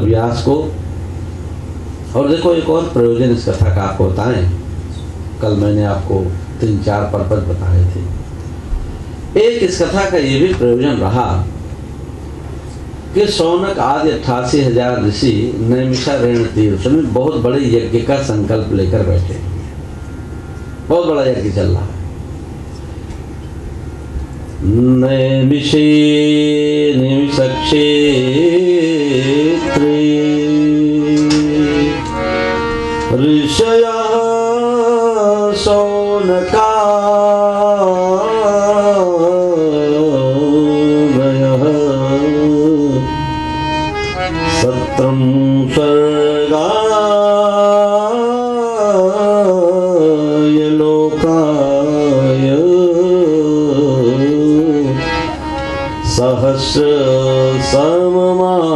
व्यास को। और देखो एक और प्रयोजन इस कथा का आपको बताएं। कल मैंने आपको 3-4 पर्पज बताए थे। एक इस कथा का ये भी प्रयोजन रहा कि शौनक आदि 88,000 ऋषि नैमिषारण्य तीर्थ में बहुत बड़े यज्ञ का संकल्प लेकर बैठे। बहुत बड़ा यज्ञ चल रहा है। नैमिषे निमिषक्षेत्रे ऋषयः शौनकादयः सत्रं स्वर्गाय लोकाय सहस्र सममासत।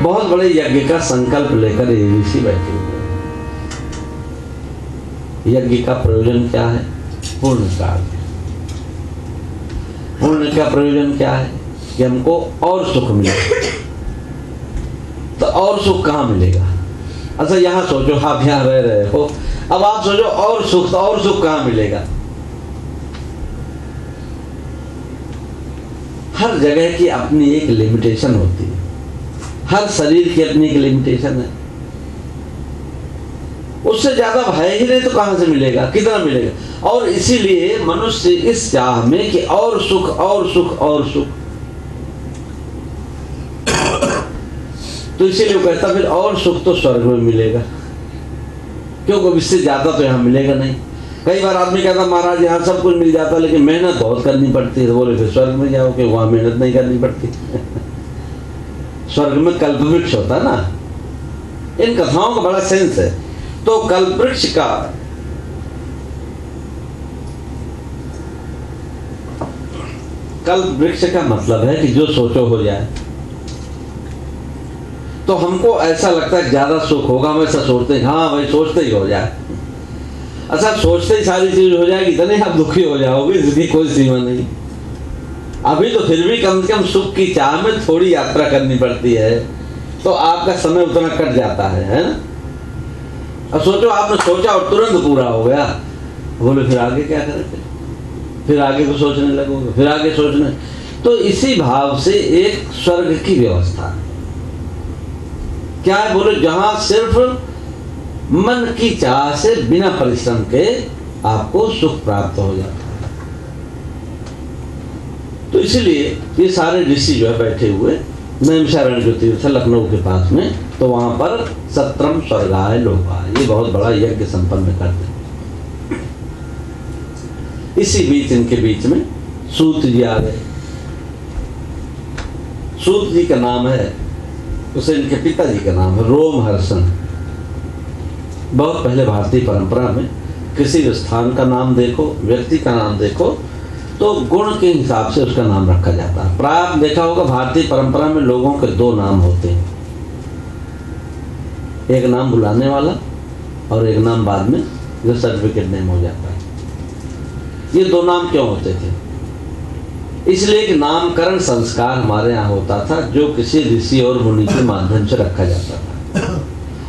बहुत बड़े यज्ञ का संकल्प लेकर ये ऋषि बैठे हुए। यज्ञ का प्रयोजन क्या है? पूर्ण कार्य। पुण्य का प्रयोजन क्या है? कि हमको और सुख मिले। तो और सुख कहाँ मिलेगा? अच्छा यहाँ सोचो, आप यहाँ रह रहे हो, अब आप सोचो और सुख कहाँ मिलेगा? हर जगह की अपनी एक लिमिटेशन होती है। हर शरीर की अपनी एक लिमिटेशन है। उससे ज्यादा है ही नहीं तो कहां से मिलेगा? कितना मिलेगा? और इसीलिए मनुष्य इस चाह में कि और सुख और सुख और सुख, तो इसीलिए वो कहता फिर और सुख तो स्वर्ग में मिलेगा, क्योंकि इससे ज्यादा तो यहाँ मिलेगा नहीं। कई बार आदमी कहता महाराज यहाँ सब कुछ मिल जाता लेकिन मेहनत बहुत करनी पड़ती है। तो बोले फिर स्वर्ग में जाओ कि वहां मेहनत नहीं करनी पड़ती। स्वर्ग में कल्पवृक्ष होता है ना। इन कथाओं का बड़ा सेंस है। तो कल्पवृक्ष का कल्पवृक्ष का मतलब है कि जो सोचो हो जाए। तो हमको ऐसा लगता है ज्यादा सुख होगा, हम ऐसा सोचते हैं, हाँ भाई सोचते ही हो जाए। अच्छा सोचते ही सारी चीज हो जाएगी तो नहीं आप दुखी हो जाओगे, इसकी कोई सीमा नहीं। अभी तो फिर भी कम से कम सुख की चाह में थोड़ी यात्रा करनी पड़ती है, तो आपका समय उतना कट जाता है ना। अब सोचो आपने सोचा और तुरंत पूरा हो गया, बोले फिर आगे क्या करेंगे? फिर आगे को सोचने लगोगे, फिर आगे सोचने। तो इसी भाव से एक स्वर्ग की व्यवस्था क्या है? बोले जहां सिर्फ मन की चाह से बिना परिश्रम के आपको सुख प्राप्त हो जाता है। तो इसलिए ये सारे ऋषि जो है बैठे हुए नैमिषारण्य जो तीर्थ लखनऊ के पास में, तो वहां पर सत्रम स्वर्गाय लोकाय, ये बहुत बड़ा यज्ञ संपन्न करते हैं। इसी बीच इनके बीच में सूत जी आ गए। सूत जी का नाम है, उसे इनके पिताजी का नाम है रोमहर्षण। बहुत पहले भारतीय परंपरा में किसी स्थान का नाम देखो, व्यक्ति का नाम देखो, तो गुण के हिसाब से उसका नाम रखा जाता है। प्राय आप देखा होगा भारतीय परंपरा में लोगों के 2 नाम होते हैं, एक नाम बुलाने वाला और एक नाम बाद में जो सर्टिफिकेट नेम हो जाता है। ये 2 नाम क्यों होते थे? इसलिए कि नामकरण संस्कार हमारे यहाँ होता था, जो किसी ऋषि और मुनि के माध्यम से रखा जाता था।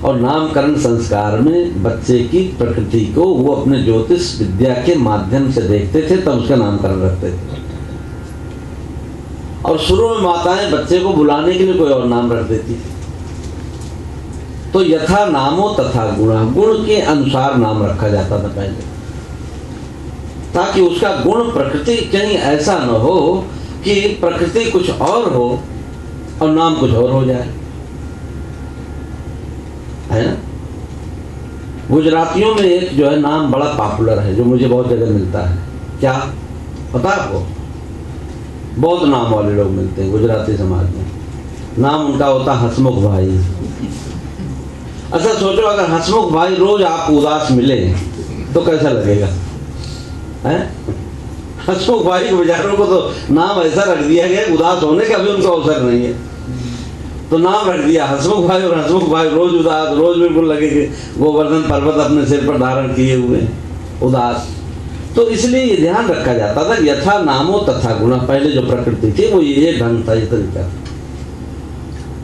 और नामकरण संस्कार में बच्चे की प्रकृति को वो अपने ज्योतिष विद्या के माध्यम से देखते थे, तब उसका नामकरण रखते थे। और शुरू में माताएं बच्चे को बुलाने के लिए कोई और नाम रख देती थी। तो यथा नामो तथा गुणा, गुण के अनुसार नाम रखा जाता था पहले, ताकि उसका गुण प्रकृति कहीं ऐसा न हो कि प्रकृति कुछ और हो और नाम कुछ और हो जाए, है ना। गुजरातियों में एक जो है नाम बड़ा पॉपुलर है, जो मुझे बहुत जगह मिलता है। क्या पता आपको? बहुत नाम वाले लोग मिलते हैं गुजराती समाज में। नाम उनका होता हसमुख भाई। अच्छा सोचो अगर हसमुख भाई रोज आपको उदास मिले तो कैसा लगेगा? हसमुख भाई के बेचारों को तो नाम ऐसा रख दिया गया, उदास होने का भी उनको अवसर नहीं है, तो नाम रख दिया हसमुख भाई। और हसमुख भाई रोज उदास, रोज बिल्कुल लगे कि गोवर्धन पर्वत अपने सिर पर धारण किए हुए उदास। तो इसलिए ये ध्यान रखा जाता था कि यथा नामो तथा गुणा, पहले जो प्रकृति थी वो ये ढंग था, ये तरीका था।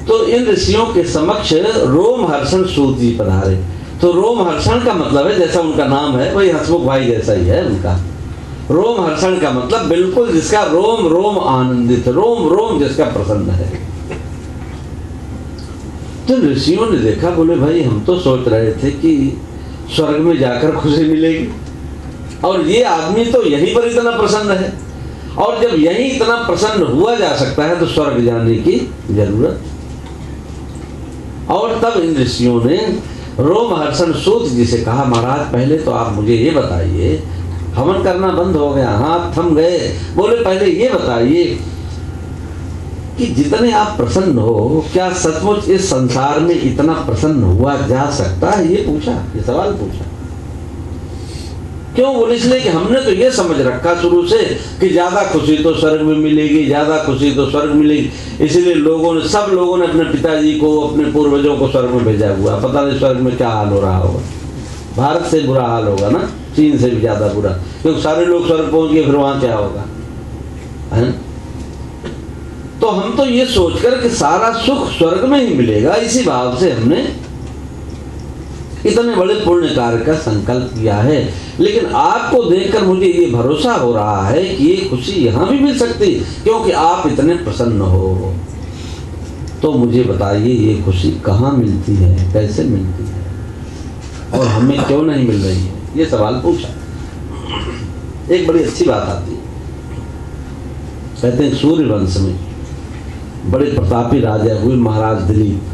तो इन ऋषियों के समक्ष रोमहर्षण सूत जी पधारे। तो रोमहर्षण का मतलब है, जैसा उनका नाम है वही हंसमुख भाई जैसा ही है उनका। रोमहर्षण का मतलब बिल्कुल जिसका रोम रोम आनंदित, रोम रोम जिसका प्रसन्न है। तो ऋषियों ने देखा, बोले भाई हम तो सोच रहे थे कि स्वर्ग में जाकर खुशी मिलेगी, और ये आदमी तो यहीं पर इतना प्रसन्न है, और जब यहीं इतना प्रसन्न हुआ जा सकता है तो स्वर्ग जाने की जरूरत। और तब इन ऋषियों ने रोमहर्षण सूत जी से कहा, महाराज पहले तो आप मुझे ये बताइए, हवन करना बंद हो गया, हाथ थम गए, बोले पहले ये बताइए कि जितने आप प्रसन्न हो, क्या सचमुच इस संसार में इतना प्रसन्न हुआ जा सकता है? ये पूछा, ये सवाल पूछा। क्यों? बोले इसलिए कि हमने तो ये समझ रखा शुरू से कि ज्यादा खुशी तो स्वर्ग में मिलेगी, ज्यादा खुशी तो स्वर्ग मिलेगी, इसलिए सब लोगों ने अपने पिताजी को, अपने पूर्वजों को स्वर्ग में भेजा हुआ। पता नहीं स्वर्ग में क्या हाल हो रहा होगा, भारत से बुरा हाल होगा ना, चीन से भी ज्यादा बुरा, क्योंकि सारे लोग स्वर्ग पहुंच गए, फिर वहां क्या होगा, है? तो हम तो ये सोचकर कि सारा सुख स्वर्ग में ही मिलेगा, इसी भाव से हमने इतने बड़े पुण्य कार्य का संकल्प किया है। लेकिन आपको देखकर मुझे ये भरोसा हो रहा है कि ये खुशी यहाँ भी मिल सकती, क्योंकि आप इतने प्रसन्न हो। तो मुझे बताइए ये खुशी कहाँ मिलती है, कैसे मिलती है, और हमें क्यों नहीं मिल रही है? ये सवाल पूछा। एक बड़ी अच्छी बात आती है, कहते हैं सूर्यवंश में बड़े प्रतापी राजा हुए महाराज दिलीप।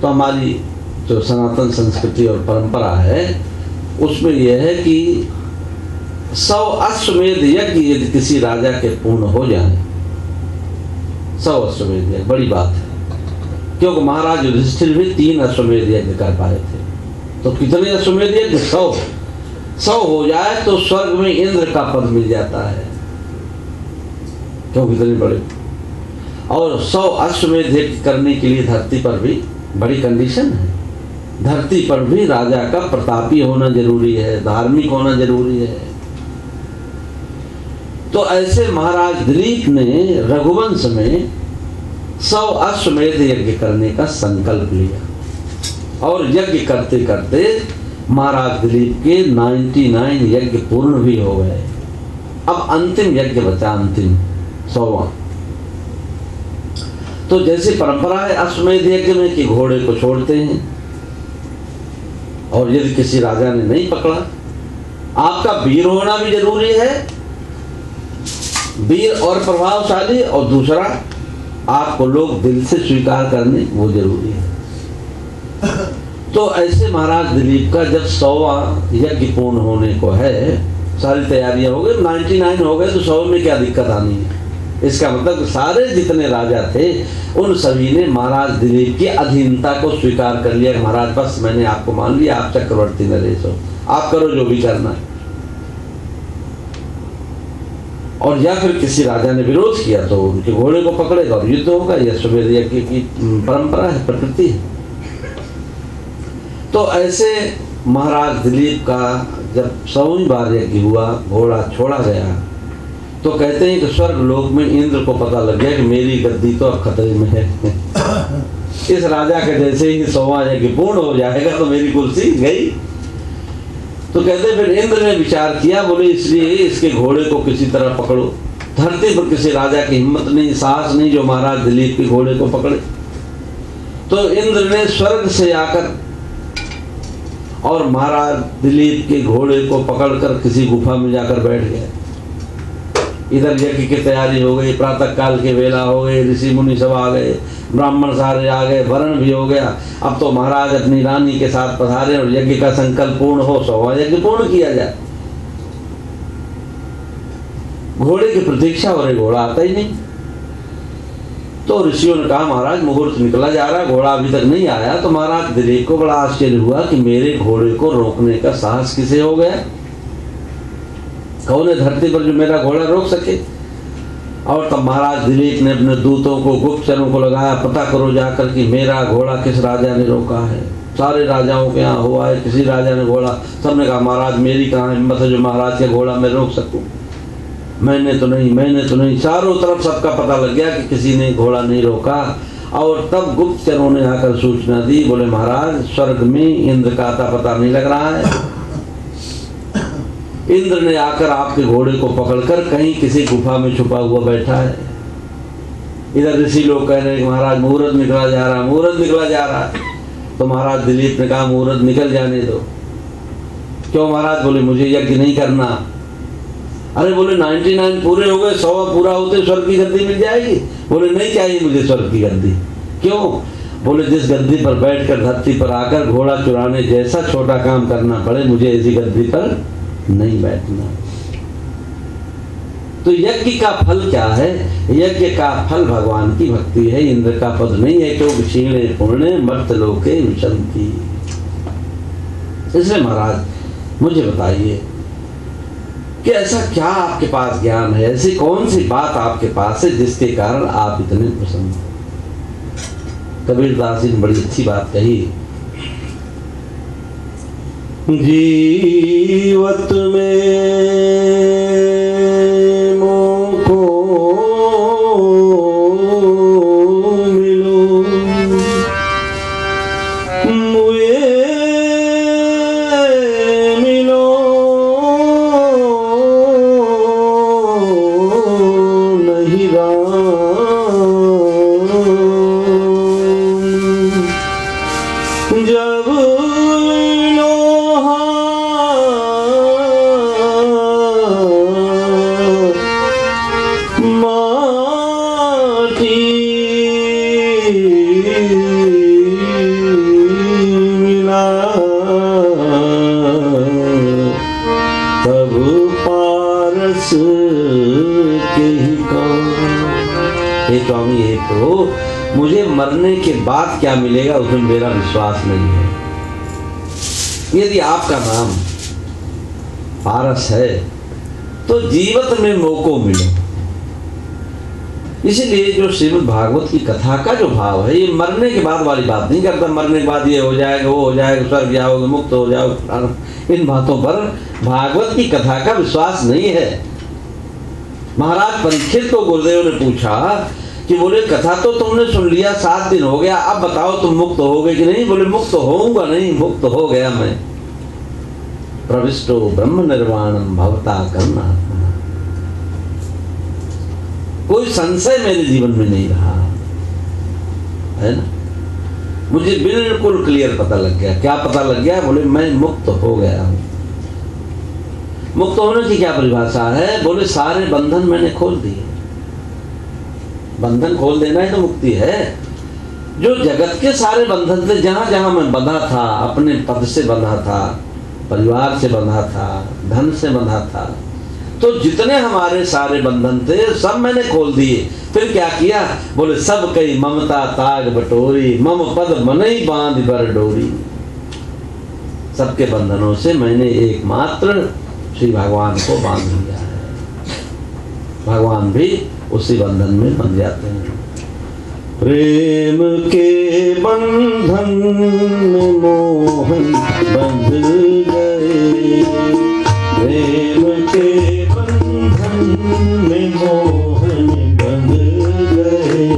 तो हमारी जो सनातन संस्कृति और परंपरा है उसमें यह है कि 100 अश्वमेध यज्ञ यदि किसी राजा के पूर्ण हो जाए, 100 अश्वमेध यज्ञ बड़ी बात है, क्योंकि महाराज युधिष्ठिर भी 3 अश्वमेध यज्ञ कर पाए थे। तो कितने अश्वमेध यज्ञ? 100 हो जाए तो स्वर्ग में इंद्र का पद मिल जाता है, क्यों? कितने बड़े। और 100 अश्वमेध यज्ञ करने के लिए धरती पर भी बड़ी कंडीशन है, धरती पर भी राजा का प्रतापी होना जरूरी है, धार्मिक होना जरूरी है। तो ऐसे महाराज दिलीप ने रघुवंश में 100 अश्वमेध यज्ञ करने का संकल्प लिया, और यज्ञ करते करते महाराज दिलीप के 99 यज्ञ पूर्ण भी हो गए। अब अंतिम यज्ञ बचा, अंतिम 100वां। तो जैसी परंपरा है अश्वमेध यज्ञ में कि घोड़े को छोड़ते हैं, और यदि किसी राजा ने नहीं पकड़ा, आपका वीर होना भी जरूरी है, वीर और प्रभावशाली, और दूसरा आपको लोग दिल से स्वीकार करने वो जरूरी है। तो ऐसे महाराज दिलीप का जब 100वां यज्ञ पूर्ण होने को है, सारी तैयारियां हो गई, 99 हो गए, तो 100 में क्या दिक्कत आनी है? इसका मतलब सारे जितने राजा थे उन सभी ने महाराज दिलीप की अधीनता को स्वीकार कर लिया। महाराज बस मैंने आपको मान लिया, आप चक्रवर्ती नरेश हो, आप करो जो भी करना है। और या फिर किसी राजा ने विरोध किया तो उनके घोड़े को पकड़ेगा और युद्ध होगा। यह अश्वमेध यज्ञ की परंपरा है, प्रकृति है। तो ऐसे महाराज दिलीप का जब 100वीं बार यज्ञ हुआ, घोड़ा छोड़ा गया, तो कहते हैं कि स्वर्ग लोक में इंद्र को पता लग गया कि मेरी गद्दी तो अब खतरे में है। इस राजा के जैसे ही 100वां यज्ञ पूर्ण हो जाएगा तो मेरी कुर्सी गई। तो कहते फिर इंद्र ने विचार किया, बोले इसलिए इसके घोड़े को किसी तरह पकड़ो। धरती पर किसी राजा की हिम्मत नहीं, साहस नहीं जो महाराज दिलीप के घोड़े को पकड़े। तो इंद्र ने स्वर्ग से आकर और महाराज दिलीप के घोड़े को पकड़कर किसी गुफा में जाकर बैठ गए। इधर यज्ञ की तैयारी हो गई, प्रातः काल के वेला हो गए, ऋषि मुनि सब आ गए, ब्राह्मण सारे आ गए, वरण भी हो गया। अब तो महाराज अपनी रानी के साथ पधारे और यज्ञ का संकल्प पूर्ण हो, 100वां यज्ञ पूर्ण किया जाए। घोड़े की प्रतीक्षा हो रही, घोड़ा आता ही नहीं। तो ऋषियों ने कहा महाराज मुहूर्त निकला जा रहा, घोड़ा अभी तक नहीं आया। तो महाराज दिलीप को बड़ा आश्चर्य हुआ कि मेरे घोड़े को रोकने का साहस किसे हो गया, कौन है धरती पर जो मेरा घोड़ा रोक सके। और तब महाराज दिलीप ने अपने दूतों को, गुप्तचरों को लगाया, पता करो जाकर कि मेरा घोड़ा किस राजा ने रोका है। सारे राजाओं के यहाँ हुआ है, किसी राजा ने घोड़ा, सबने कहा महाराज मेरी कहाँ हिम्मत है जो महाराज का घोड़ा मैं रोक सकूं, मैंने तो नहीं। चारों तरफ सबका पता लग गया कि किसी ने घोड़ा नहीं रोका। और तब गुप्तचरों ने आकर सूचना दी, बोले महाराज स्वर्ग में इंद्र का आता पता नहीं लग रहा है, इंद्र ने आकर आपके घोड़े को पकड़कर कहीं किसी गुफा में छुपा हुआ बैठा है। इधर ऋषि लोग कह रहे हैं महाराज मुहूर्त निकला जा रहा है। तो महाराज दिलीप ने कहा मुहूर्त निकल जाने दो। क्यों महाराज? बोले मुझे यज्ञ नहीं करना। अरे बोले 99 पूरे हो गए, 100 पूरा होते स्वर्ग की गद्दी मिल जाएगी। बोले नहीं चाहिए मुझे स्वर्ग की गद्दी। क्यों? बोले जिस गद्दी पर बैठकर धरती पर आकर घोड़ा चुराने जैसा छोटा काम करना पड़े, मुझे ऐसी गद्दी पर नहीं बैठना। तो यज्ञ का फल क्या है? यज्ञ का फल भगवान की भक्ति है, इंद्र का पद नहीं है। क्यों? क्षीणे पुण्य मर्त लोके विशंति। इसलिए महाराज मुझे बताइए कि ऐसा क्या आपके पास ज्ञान है, ऐसी कौन सी बात आपके पास है जिसके कारण आप इतने प्रसन्न हो? कबीरदास जी ने बड़ी अच्छी बात कही, जीवत में मुझे मरने के बाद क्या मिलेगा उसमें मेरा विश्वास नहीं है। यदि आपका नाम पारस है तो जीवत में मोको मिलो। इसलिए जो श्रीमद् भागवत की कथा का जो भाव है, ये मरने के बाद वाली बात नहीं करता, मरने के बाद ये हो जाएगा, वो हो जाएगा, स्वर्ग जाओगे, मुक्त हो जाओगे, इन बातों पर भागवत की कथा का विश्वास नहीं है। महाराज परीक्षित को गुरुदेव ने पूछा कि बोले कथा तो तुमने सुन लिया, 7 दिन हो गया, अब बताओ तुम मुक्त हो गए कि नहीं? बोले मुक्त होऊंगा नहीं, मुक्त हो गया मैं। प्रविष्टो ब्रह्म निर्वाणम भवता करना, कोई संशय मेरे जीवन में नहीं रहा है ना। मुझे बिल्कुल क्लियर पता लग गया। क्या पता लग गया? बोले मैं मुक्त हो गया हूं। मुक्त होने की क्या परिभाषा है? बोले सारे बंधन मैंने खोल दिए। बंधन खोल देना ही तो मुक्ति है। जो जगत के सारे बंधन थे, जहां जहां मैं बंधा था, अपने पद से बंधा था, परिवार से बंधा था, धन से बंधा था, तो जितने हमारे सारे बंधन थे सब मैंने खोल दिए। फिर क्या किया? बोले सब कई ममता ताग बटोरी, मम पद मनई बांध बर डोरी। सबके बंधनों से मैंने एकमात्र श्री भगवान को बांध लिया है। भगवान भी उसी बंधन में बंध जाते हैं। प्रेम के बंधन में मोहन बंध गए, प्रेम के बंधन में मोहन बंध गए,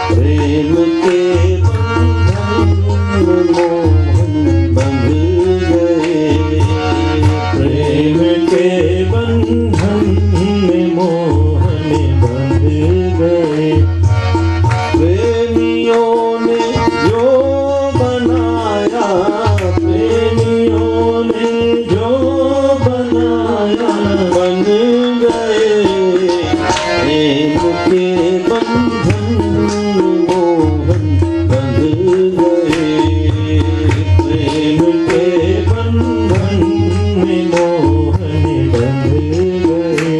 प्रेम के बंधन में मोहन बंध गए, प्रेम के बंधन में मोहन बंध गए। प्रेमियों ने जो बनाया, प्रेमियों ने जो बनाया, बन गए। प्रेम के बंधन मोहन बंध गए, प्रेम के बंधन में मोहन बंध गए।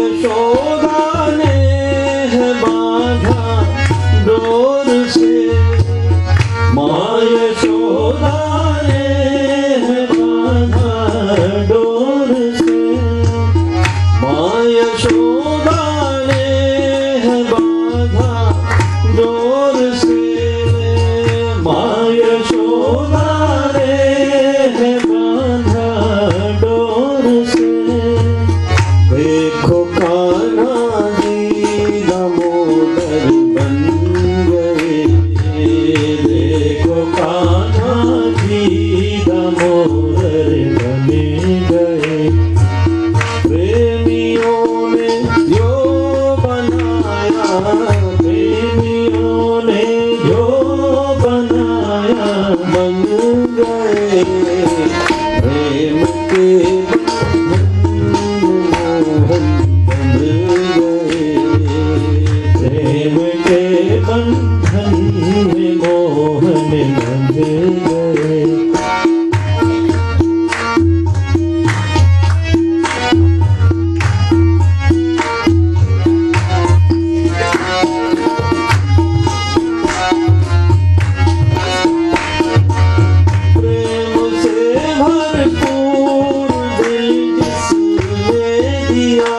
यशोदा ने है बांधा डोर से, माँ यशोदा ने है बांधा डोर से, माँ यशोदा ने है बांधा डोर से, माँ यशोदा ने है बांधा डोर से। देखो कान्हा जी दामोदर बन गए, देखो कान्हा जी दामोदर बन गए, प्रेमियों ने जो बनाया, प्रेमियों ने जो बनाया बन गए, प्रेम के प्रेम के बंधन में मोहन बंध गए। प्रेम से भरपूर दिल जिसने दिया,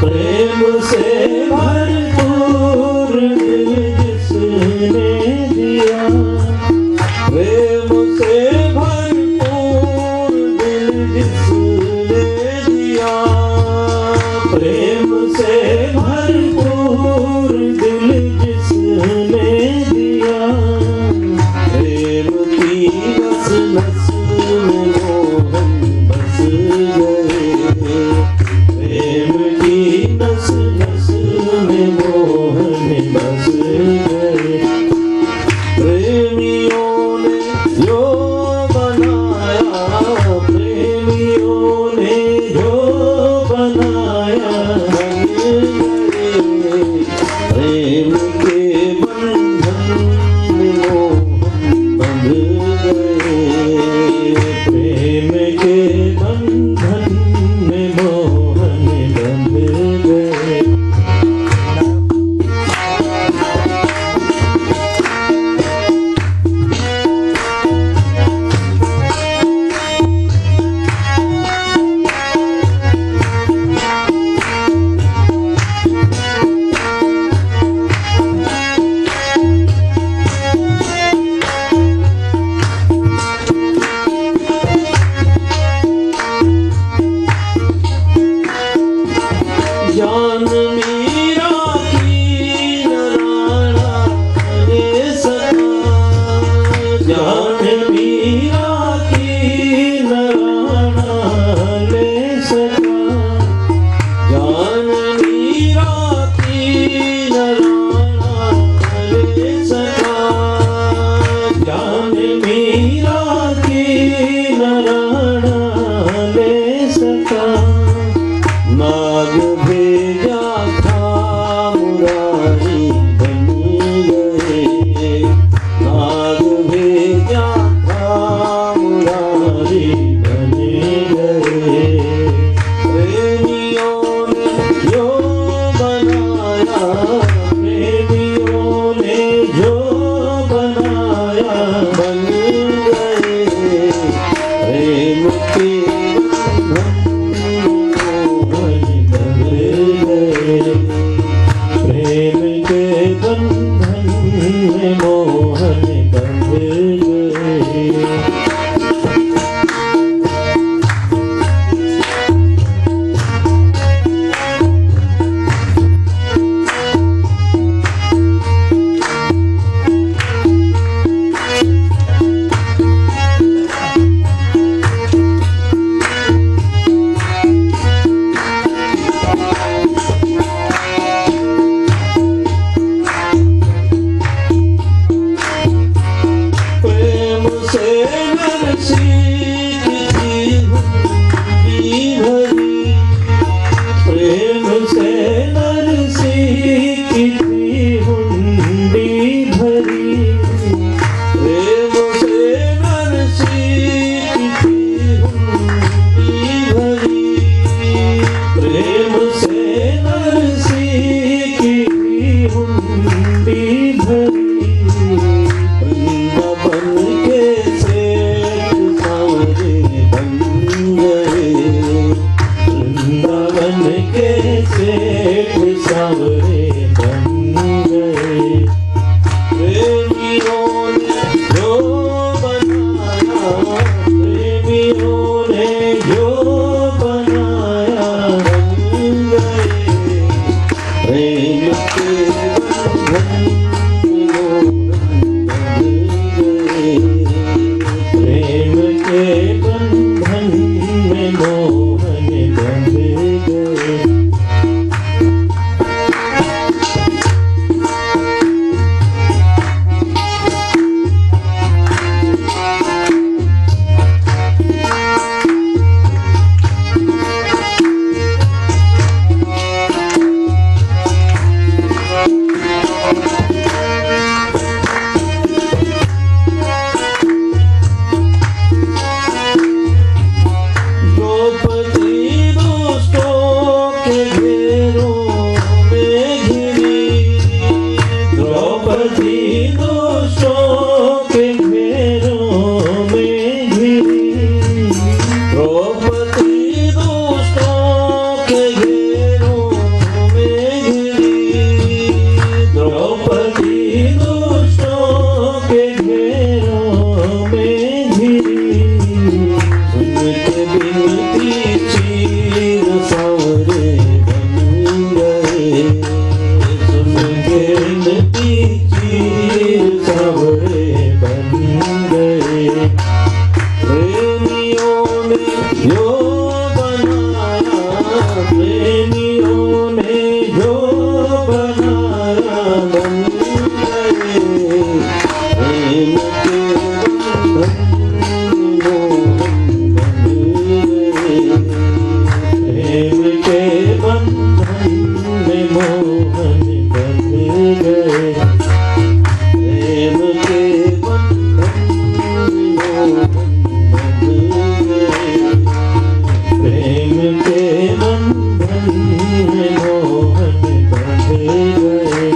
प्रेम से भरपूर दिल जिसने दिया, प्रेम से भरपूर दिल जिसने दिया, प्रेम से भरपूर दिल जिसने दिया, प्रेम की नस नस में मोहन बस गए, प्रेम की नस नस में मोहन बस गए, प्रेमियों ने जो बनाया, प्रेमियों ने जो बनाया बन गए, प्रेम के बंधन में मोहन बंध गए, प्रेम के बंधन में मोहन बंध गए। जान मीरा की नराना ले सका, जान मीरा की नराना ले सका, जान मीरा की नराना ले सका, जान मीरा की नराना ले सका, नाग भेजा था मुरारी बन गए, नाग भेजा था मुरारी बन गए, प्रेमियों ने जो बनाया, प्रेमियों ने जो बनाया बन गए, प्रेम के बंधन मोहन बन गए। से नरसी की हुंडी भरी, वृंदावन के सेठ सांवरे बन गए, वृंदावन के सेठ सांवरे बन गए। प्रेमियों ने जो बनाया, प्रेमियों ने जो बनाया बन गए, प्रेम के बंधन प्रेम के बंधन में मोहन बंध गए। द्रौपदी दुष्टों के घेरों में घिरी, द्रौपदी दुष्टों के घेरों में घिरी, द्रौपदी दुष्टों के घेरों में घिरी, द्रौपदी दुष्टों के घेरों में घिरी। उनके बिनती चीर सांवरे बन गए, उनके बिनती चीर सांवरे बन गए। प्रेमियों ने जो बनाया, प्रेमियों ने जो बनाया बन गए, प्रेम के बंधन मोहन बन गए, प्रेम के बंधन में मोहन बंध गए। प्रेम के बंधन मोहन बन गए, प्रेम के बंधन में मोहन बंध गए।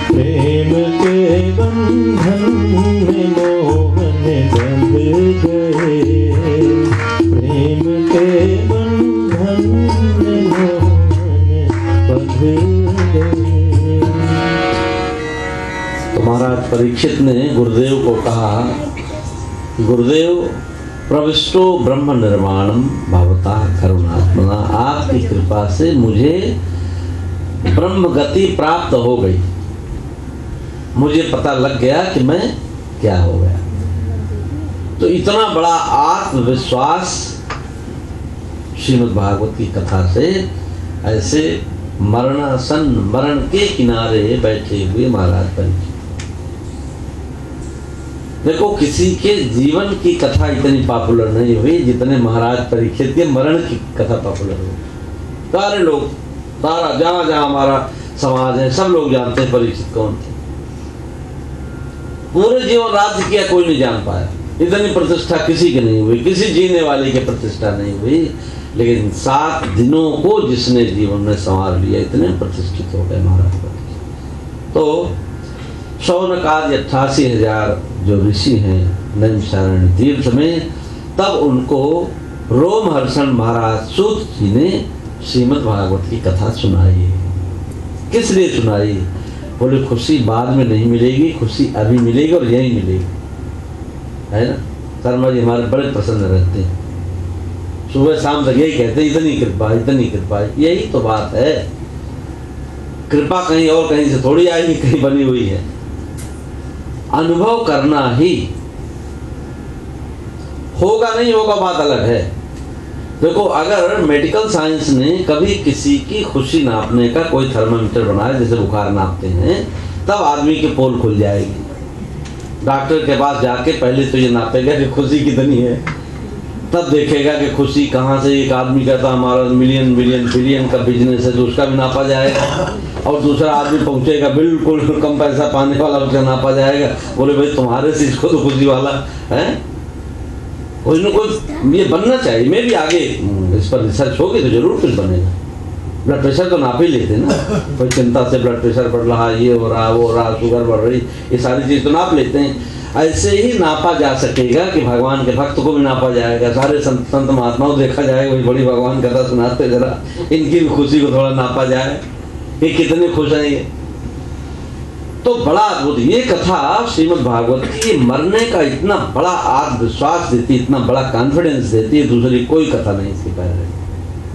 प्रेम के बंधन मोहन बन गए, प्रेम के बंधन में मोहन बंध गए। तो महाराज परीक्षित ने गुरुदेव को कहा, गुरुदेव प्रविष्टो ब्रह्म निर्माणम भवता करुणात्मना, आपकी कृपा से मुझे ब्रह्म गति प्राप्त हो गई, मुझे पता लग गया कि मैं क्या हो गया। तो इतना बड़ा आत्मविश्वास श्रीमद् भागवत की कथा से ऐसे मरणासन मरण के किनारे बैठे हुए महाराज परीक्षित। देखो किसी के जीवन की कथा इतनी पॉपुलर नहीं हुई जितने महाराज परीक्षित के मरण की कथा पॉपुलर हुई। सारे लोग, सारा जहां जहां हमारा समाज है सब लोग जानते हैं परीक्षित कौन थे। पूरे जीवन राज्य किया कोई नहीं जान पाया, इतनी प्रतिष्ठा किसी की नहीं हुई, किसी जीने वाले की प्रतिष्ठा नहीं हुई, लेकिन 7 दिनों को जिसने जीवन में संवार लिया इतने प्रतिष्ठित हो गए महाराज परीक्षित। तो शौनक आदि 88,000 जो ऋषि हैं नैमिषारण्य तीर्थ में, तब उनको रोमहर्षण महाराज सूत जी ने श्रीमद् भागवत की कथा सुनाई। किस लिए सुनाई? बोले खुशी बाद में नहीं मिलेगी, खुशी अभी मिलेगी और यही मिलेगी, है ना। शर्मा जी हमारे बड़े प्रसन्न रहते हैं, सुबह शाम तक यही कहते हैं इतनी कृपा इतनी कृपा। यही तो बात है, कृपा कहीं और कहीं से थोड़ी आएगी, कहीं बनी हुई है, अनुभव करना ही। होगा नहीं होगा बात अलग है। देखो अगर मेडिकल साइंस ने कभी किसी की खुशी नापने का कोई थर्मामीटर बनाया, जैसे बुखार नापते हैं, तब आदमी की पोल खुल जाएगी। डॉक्टर के पास जाके पहले तो ये नापेगा कि खुशी कितनी है, तब देखेगा कि खुशी कहाँ से। एक आदमी कहता हमारा मिलियन बिलियन बिलियन का बिजनेस है तो उसका भी नापा जाएगा। और दूसरा आदमी पहुंचेगा बिल्कुल कम पैसा पाने वाला, उसका नापा जाएगा, बोले भाई तुम्हारे से इसको तो खुशी वाला है। कोई न कोई ये बनना चाहिए। मैं भी आगे इस पर रिसर्च होगी तो जरूर कुछ बनेगा। ब्लड प्रेशर तो नाप ही लेते ना, कोई चिंता से ब्लड प्रेशर बढ़ रहा, ये हो रहा, वो हो रहा, शुगर बढ़ रही, ये सारी चीज़ तो नाप लेते हैं। ऐसे ही नापा जा सकेगा कि भगवान के भक्त को भी नापा जाएगा। सारे संत महात्माओं देखा जाएगा, वही बड़ी भगवान कथा सुनाते, जरा इनकी भी खुशी को थोड़ा नापा जाए कि कितने खुश हैं ये। तो बड़ा अद्भुत ये कथा श्रीमद् भागवत की मरने का इतना बड़ा आत्मविश्वास देती, इतना बड़ा कॉन्फिडेंस देती है, दूसरी कोई कथा नहीं इसके पहले।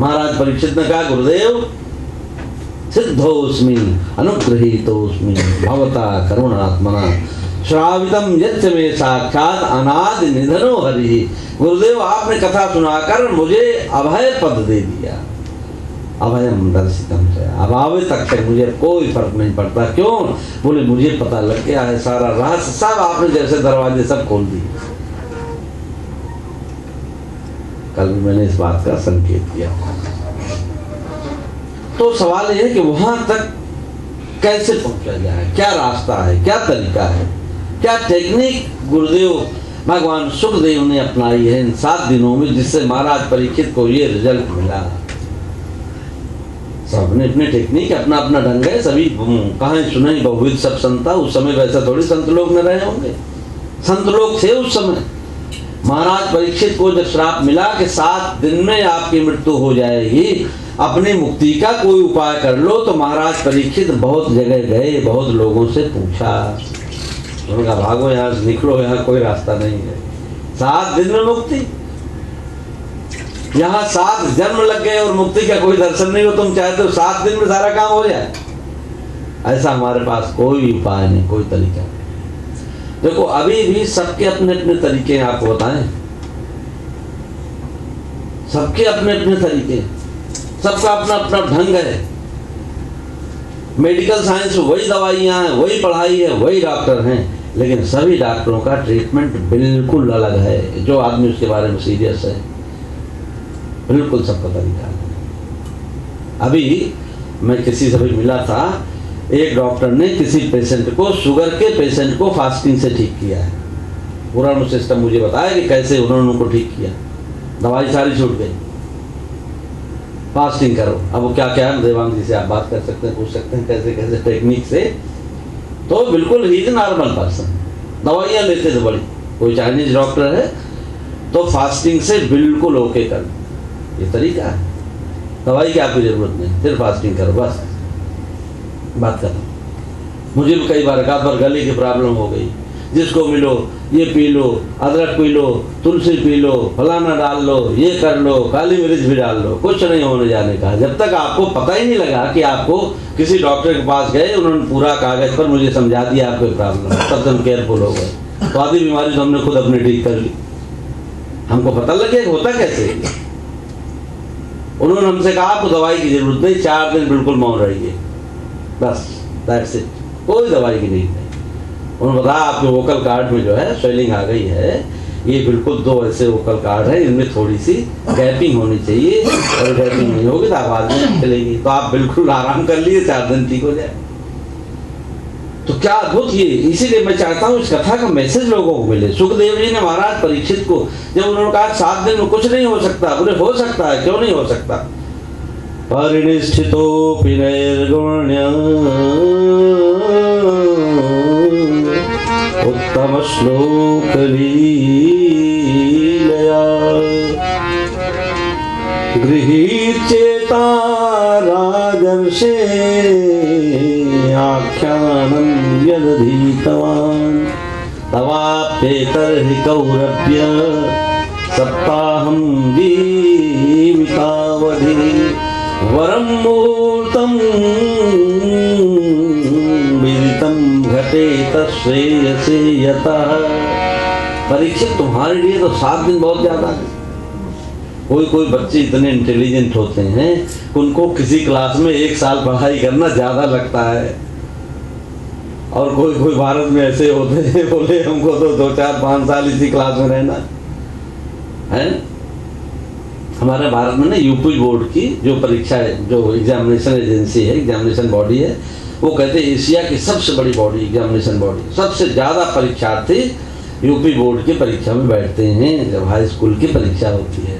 महाराज परीक्षित ने कहा, गुरुदेव सिद्धोस्मि अनुगृहीतोस्मि भवता करुणात्मना श्रावितम यच्च में साक्षात अनादि निधनो हरि। गुरुदेव आपने कथा सुनाकर मुझे अभय पद दे दिया। अभयम दर्शितम से अभावे तक मुझे कोई फर्क नहीं पड़ता। क्यों? बोले मुझे पता लग गया है सारा रहस्य, सब आपने जैसे दरवाजे सब खोल दिए। कल भी मैंने इस बात का संकेत किया। तो सवाल यह है कि वहां तक कैसे पहुंचा जाए, क्या रास्ता है, क्या तरीका है, क्या टेक्निक गुरुदेव भगवान सुखदेव ने अपनाई है इन 7 दिनों में, जिससे महाराज परीक्षित को ये रिजल्ट मिला। सबने अपने टेक्निक, अपना अपना ढंग है। सभी कहाँ सुने बहुविध सब संता। उस समय वैसा थोड़ी संत लोग न रहे होंगे, संत लोग थे उस समय। महाराज परीक्षित को जब श्राप मिला कि 7 दिन में आपकी मृत्यु हो जाएगी, अपनी मुक्ति का कोई उपाय कर लो, तो महाराज परीक्षित बहुत जगह गए, बहुत लोगों से पूछा। उन्होंने कहा भागो यहाँ से, निकलो, यहाँ कोई रास्ता नहीं है। 7 दिन में मुक्ति, यहाँ 7 जन्म लग गए और मुक्ति का कोई दर्शन नहीं हो। तुम चाहते हो 7 दिन में सारा काम हो जाए? ऐसा हमारे पास कोई उपाय नहीं, कोई तरीका नहीं। देखो अभी भी सबके अपने अपने तरीके हैं, आपको बताएं, सबके अपने अपने तरीके, सबका अपना अपना ढंग है। मेडिकल साइंस में वही दवाइयाँ हैं, वही पढ़ाई है, वही डॉक्टर हैं, लेकिन सभी डॉक्टरों का ट्रीटमेंट बिल्कुल अलग है। जो आदमी उसके बारे में सीरियस है, बिल्कुल सबका तरीका है। अभी मैं किसी से भी मिला था, एक डॉक्टर ने किसी पेशेंट को, शुगर के पेशेंट को फास्टिंग से ठीक किया है। पूरा उन्होंने सिस्टम मुझे बताया कि कैसे उन्होंने उनको ठीक किया। दवाई सारी छूट गई, फास्टिंग करो। अब वो क्या क्या है, देवांग जी से आप बात कर सकते हैं, पूछ सकते हैं कैसे कैसे टेक्निक से। तो बिल्कुल ही नॉर्मल पर्सन, दवाइयाँ लेते थे बड़ी, कोई चाइनीज डॉक्टर है, तो फास्टिंग से बिल्कुल ओके कर, ये तरीका है। दवाई की आपकी जरूरत नहीं, सिर्फ फास्टिंग करो, बस बात करो। मुझे भी कई बार एकाध बार गले की प्रॉब्लम हो गई, जिसको मिलो ये पी लो, अदरक पी लो, तुलसी पी लो, फलाना डाल लो, ये कर लो, काली मिर्च भी डाल लो, कुछ नहीं होने जाने का। जब तक आपको पता ही नहीं लगा कि आपको किसी डॉक्टर के पास गए, उन्होंने पूरा कागज पर मुझे समझा दिया आपको प्रॉब्लम, तब हम केयरफुल हो गए। तो आधी बीमारी तो हमने खुद अपनी ठीक कर ली, हमको पता लगे होता कैसे। उन्होंने हमसे कहा आपको दवाई की जरूरत नहीं, 4 दिन बिल्कुल मौन रहिए, बस दैट्स इट, कोई दवाई की नहीं है। उन्होंने बताया आपके वोकल कार्ड में जो है स्वेलिंग आ गई है, ये बिल्कुल 2 ऐसे वोकल कार्ड है, इनमें थोड़ी सी गैपिंग होनी चाहिए, और गैपिंग नहीं होगी तो आवाज नहीं चलेगी। तो आप बिल्कुल आराम कर लिए, 4 दिन ठीक हो जाए। तो क्या अद्भुत ये, इसीलिए मैं चाहता हूँ इस कथा का मैसेज लोगों को मिले। सुखदेव जी ने महाराज परीक्षित को जब उन्होंने कहा 7 दिन में कुछ नहीं हो सकता, बोले हो सकता है, क्यों नहीं हो सकता। परिनिष्ठितोऽपि नैर्गुण्यम् उत्तम श्लोक लीलया गृहीचेता राजर्षे आख्यानं यदधीतवान् तवाप्येतर्हि कौरव्य सप्ताहं जीवितावधि वरं मुहूर्तं विदितं घटे तश्रेयसे यतः। परीक्षित तुम्हारे लिए तो 7 दिन बहुत ज्यादा है। कोई बच्चे इतने इंटेलिजेंट होते हैं, उनको किसी क्लास में 1 साल पढ़ाई करना ज्यादा लगता है, और कोई भारत में ऐसे होते हैं बोले हमको तो 2, 4, 5 साल इसी क्लास में रहना है। हमारे भारत में ना यूपी बोर्ड की जो परीक्षा है, जो एग्जामिनेशन एजेंसी है, एग्जामिनेशन बॉडी है, वो कहते हैं एशिया की सबसे बड़ी बॉडी एग्जामिनेशन बॉडी। सबसे ज़्यादा परीक्षार्थी यूपी बोर्ड की परीक्षा में बैठते हैं जब हाई स्कूल की परीक्षा होती है।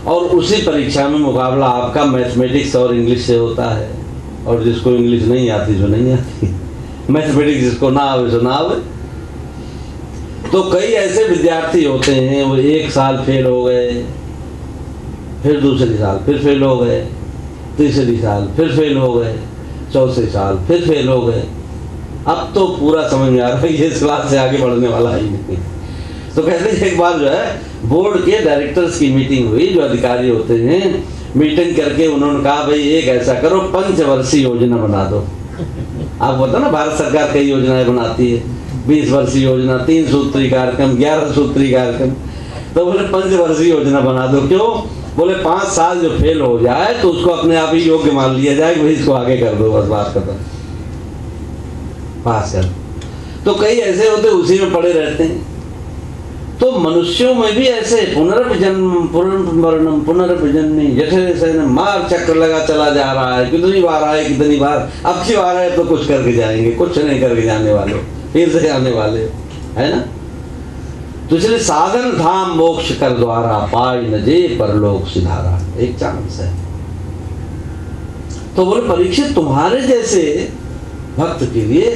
और उसी परीक्षा में मुकाबला आपका मैथमेटिक्स और इंग्लिश से होता है। और जिसको इंग्लिश नहीं आती जो नहीं आती, मैथमेटिक्स जिसको ना आवे सो ना आवे। तो कई ऐसे विद्यार्थी होते हैं वो एक साल फेल हो गए, फिर दूसरे साल फिर फेल हो गए, तीसरे साल फिर फेल हो गए, चौथे साल फिर फेल हो गए। अब तो पूरा समझ में आ रहा है ये इस क्लास से आगे बढ़ने वाला ही नहीं। तो कहते हैं एक बार जो है बोर्ड के डायरेक्टर्स की मीटिंग हुई, जो अधिकारी होते हैं, मीटिंग करके उन्होंने कहा भाई एक ऐसा करो, पंचवर्षीय योजना बना दो। आपको पता ना भारत सरकार कई योजनाएं बनाती है, 20 वर्षीय योजना, 3 सूत्री कार्यक्रम, 11 सूत्री कार्यक्रम। तो बोले पंचवर्षीय योजना बना दो। क्यों? बोले 5 साल जो फेल हो जाए तो उसको अपने आप ही योग्य मान लिया जाए कि भाई इसको आगे कर दो, बस बात खत्म, पास कर। तो कई ऐसे होते उसी में पड़े रहते हैं। तो मनुष्यों में भी ऐसे पुनर्जन्म पुनर्मरणम पुनर्जन्मी जैसे जैसे मार चक्र लगा चला जा रहा है। कितनी बार आए, कितनी बार, अब की बार आए तो कुछ करके जाएंगे, कुछ नहीं करके जाने वाले, फिर से आने वाले, है ना। तो इसलिए साधन धाम मोक्ष कर द्वारा, पाई न जे परलोक सिधारा, एक चांस है। तो बोले परीक्षित तुम्हारे जैसे भक्त के लिए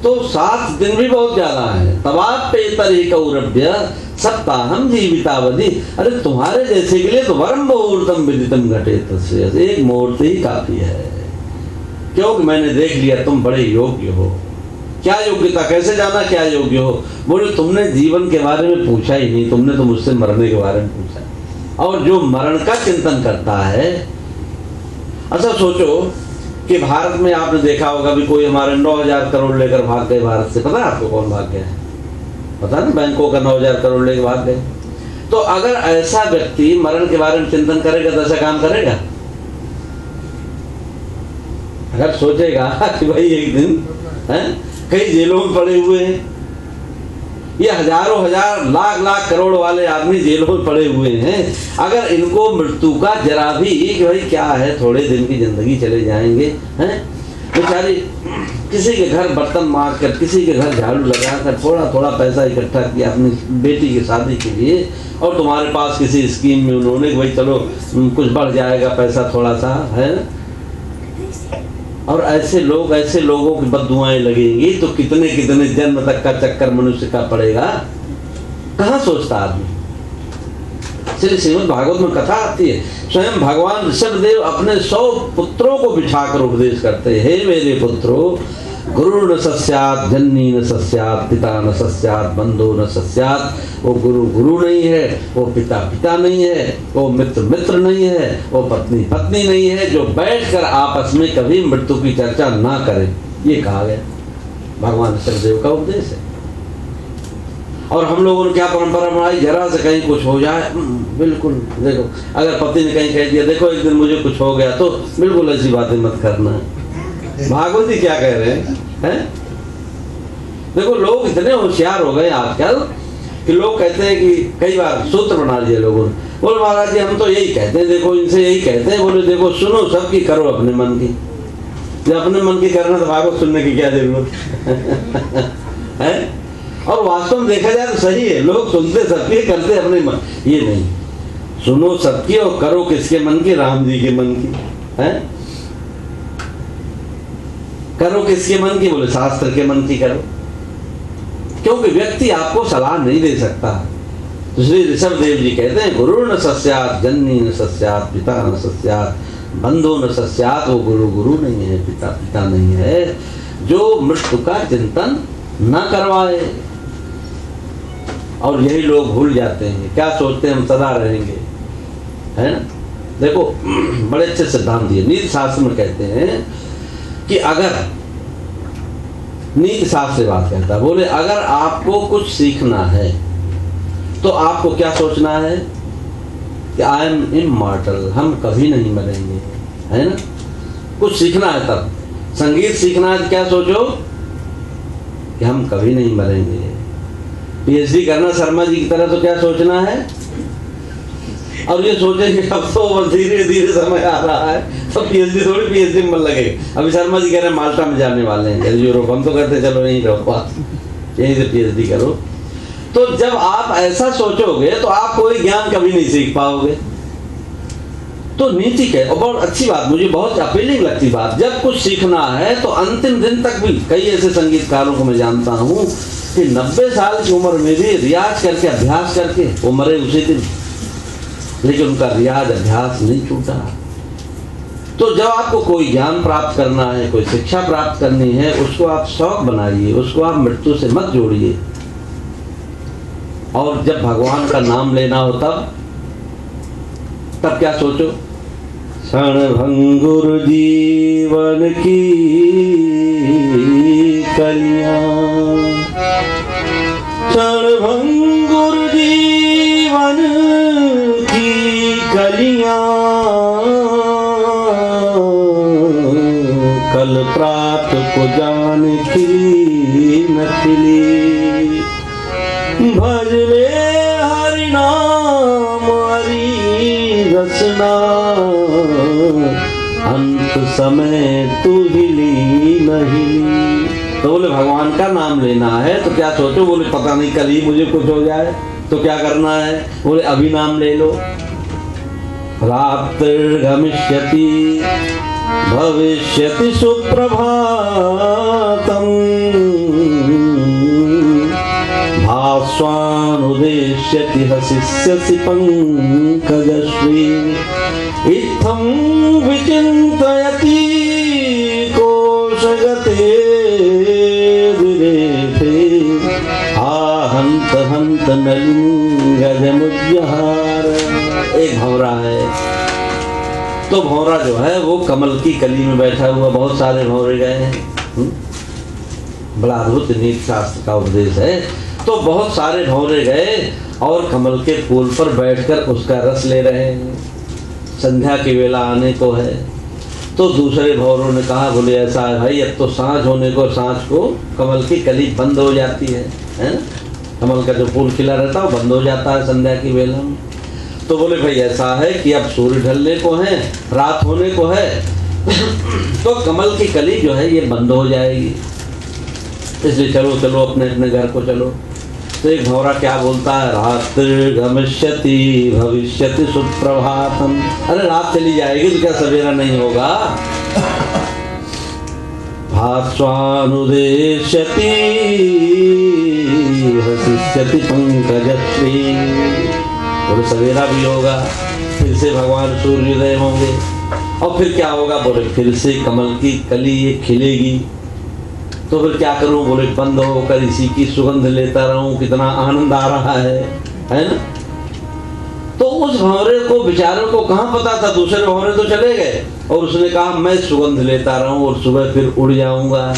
तो 7 दिन भी बहुत ज्यादा है। तवाप्येतरि कौरभ्य सप्ताहम जीवितावधि। अरे तुम्हारे जैसे के लिए तो वरम मुहूर्तम विदितम घटेत, एक मुहूर्त ही काफी है। क्योंकि मैंने देख लिया तुम बड़े योग्य हो। क्या योग्यता, कैसे जाना क्या योग्य हो? बोले तुमने जीवन के बारे में पूछा ही नहीं, तुमने तो मुझसे मरने के बारे में पूछा। और जो मरण का चिंतन करता है, अच्छा सोचो कि भारत में आपने देखा होगा भी कोई हमारे 9,000 करोड़ लेकर भाग गए भारत से। पता है आपको कौन भाग गया है? पता ना, बैंकों का 9,000 करोड़ लेकर भाग गए। तो अगर ऐसा व्यक्ति मरण के बारे में चिंतन करेगा तो ऐसा काम करेगा? अगर सोचेगा कि भाई एक दिन है, कई जेलों में पड़े हुए हैं, ये हजारों हजार लाख लाख करोड़ वाले आदमी जेलों में पड़े हुए हैं, अगर इनको मृत्यु का जरा भी कि भाई क्या है, थोड़े दिन की जिंदगी चले जाएंगे, हैं बेचारी, किसी के घर बर्तन मार कर, किसी के घर झाड़ू लगाकर थोड़ा थोड़ा पैसा इकट्ठा किया अपनी बेटी की शादी के लिए, और तुम्हारे पास किसी स्कीम में उन्होंने भाई चलो कुछ बढ़ जाएगा पैसा थोड़ा सा, है। और ऐसे लोगों की बद्दुआएं लगेंगी तो कितने कितने जन्म तक का चक्कर मनुष्य का पड़ेगा, कहाँ सोचता आदमी। इसलिए श्रीमद् भागवत में कथा आती है, स्वयं भगवान ऋषभदेव अपने 100 पुत्रों को बिठाकर उपदेश करते हैं, हे मेरे पुत्रों, गुरु न सस्यात, जननी न सस्यात, पिता न सस्यात, बंधु न सस्यात। वो गुरु गुरु नहीं है, वो पिता पिता नहीं है, वो मित्र मित्र नहीं है, वो पत्नी पत्नी नहीं है, जो बैठकर आपस में कभी मृत्यु की चर्चा ना करे। ये कहा गया, भगवान ऋषभदेव का उपदेश है। और हम लोगों ने क्या परंपरा बनाई, जरा से कहीं कुछ हो जाए, बिल्कुल देखो, अगर पति ने कहीं कह दिया देखो एक दिन मुझे कुछ हो गया, तो बिल्कुल ऐसी बातें मत करना। भागवत जी क्या कह रहे हैं? देखो लोग इतने होशियार हो गए आजकल कि लोग कहते हैं कि कई बार सूत्र बना दिए लोगों ने, बोले महाराज जी हम तो यही कहते हैं, देखो इनसे यही कहते हैं, बोले देखो सुनो सबकी करो अपने मन की, जब अपने मन की करना तो भागवत सुनने की क्या जरूरत है। और वास्तव में देखा जाए तो सही है, लोग सुनते सबकी, करते अपने मन। ये नहीं, सुनो सबकी और करो किसके मन की? राम जी के मन की, है। करो किसके मन की? बोले शास्त्र के मन की करो, क्योंकि व्यक्ति आपको सलाह नहीं दे सकता। तो श्री ऋषभदेव जी कहते हैं, गुरु न सस्यात, जननी न सस्यात, पिता न सस्यात, बंधु न सस्यात। वो गुरु गुरु नहीं है, पिता पिता नहीं है, जो मृत्यु का चिंतन न करवाए। और यही लोग भूल जाते हैं, क्या सोचते हैं हम सदा रहेंगे, है ना। देखो बड़े अच्छे सिद्धांत दिए, नीति शास्त्र में कहते हैं कि अगर, नीति शास्त्र से बात करता है, बोले अगर आपको कुछ सीखना है तो आपको क्या सोचना है कि आई एम इमॉर्टल, हम कभी नहीं मरेंगे, है ना। कुछ सीखना है तब, संगीत सीखना है तो क्या सोचो कि हम कभी नहीं मरेंगे। पीएचडी करना शर्मा जी की तरह तो क्या सोचना है और ये सोचे कि अब तो बस धीरे धीरे समय आ रहा है तो पीएचडी थोड़ी पीएचडी में मन लगे। अभी शर्मा जी कह रहे हैं माल्टा में जाने वाले हैं यूरोप, हम तो कहते चलो यहीं रहो बात, यहीं से पीएचडी करो। तो जब आप ऐसा सोचोगे तो आप कोई ज्ञान कभी नहीं सीख पाओगे। तो नीति है, और बहुत अच्छी बात, मुझे बहुत अपीलिंग लगती बात, जब कुछ सीखना है तो अंतिम दिन तक भी, कई ऐसे संगीतकारों को मैं जानता हूँ कि 90 साल की उम्र में भी रियाज करके अभ्यास करके वो मरे उसी दिन, लेकिन उनका रियाज अभ्यास नहीं छूटा। तो जब आपको कोई ज्ञान प्राप्त करना है, कोई शिक्षा प्राप्त करनी है, उसको आप शौक बनाइए, उसको आप मृत्यु से मत जोड़िए। और जब भगवान का नाम लेना हो तब क्या सोचो, क्षण भंगुर जीवन की कलियां, क्षण भंगुर जीवन की कलियां, कल प्रात को जान खिली न खिली, भज ले हरि नाम हरि रसना, अंत समय तू हिली न हिली। तो बोले भगवान का नाम लेना है तो क्या सोचो, बोले पता नहीं कल ही मुझे कुछ हो जाए तो क्या करना है, बोले अभी नाम ले लो। रात्रिर्गमिष्यति भविष्यति सुप्रभातम्, भास्वानुदेश्यति हसिष्यसि पंकजश्री, इत्थं विचिन्तयति कोशगते विरेफे, आहन्त हन्त नलिंगजमुद्यहार। एक भंवरा है, तो भंवरा जो है वो कमल की कली में बैठा हुआ, बहुत सारे भंवरे गए हैं, बड़ा अद्भुत नीति शास्त्र का उपदेश है। तो बहुत सारे भंवरे गए और कमल के फूल पर बैठकर उसका रस ले रहे हैं। संध्या की वेला आने को है, तो दूसरे भंवरों ने कहा, बोले ऐसा है भाई, अब तो सांझ होने को, सांझ को कमल की कली बंद हो जाती है ना, कमल का जो फूल खिला रहता है वो बंद हो जाता है संध्या की वेला में। तो बोले भाई ऐसा है कि अब सूर्य ढलने को है, रात होने को है, तो कमल की कली जो है ये बंद हो जाएगी, इसलिए चलो चलो अपने अपने घर को चलो। तो एक भंवरा क्या बोलता है, रात्रिर्गमिष्यति भविष्यति सुप्रभातम्, अरे रात चली जाएगी तो क्या सवेरा नहीं होगा। भास्वानुदेश्यति हसिष्यति पंकजश्री, बोले सवेरा भी होगा, फिर से भगवान सूर्योदय होंगे, और फिर क्या होगा, बोले फिर से कमल की कली ये खिलेगी। तो फिर क्या करूं, बोले बंद होकर इसी की सुगंध लेता रहूं, कितना आनंद आ रहा है ना। तो उस भंवरे को, बेचारे को कहाँ पता था, दूसरे भंवरे तो चले गए, और उसने कहा मैं सुगंध लेता रहूं और सुबह फिर उड़ जाऊंगा।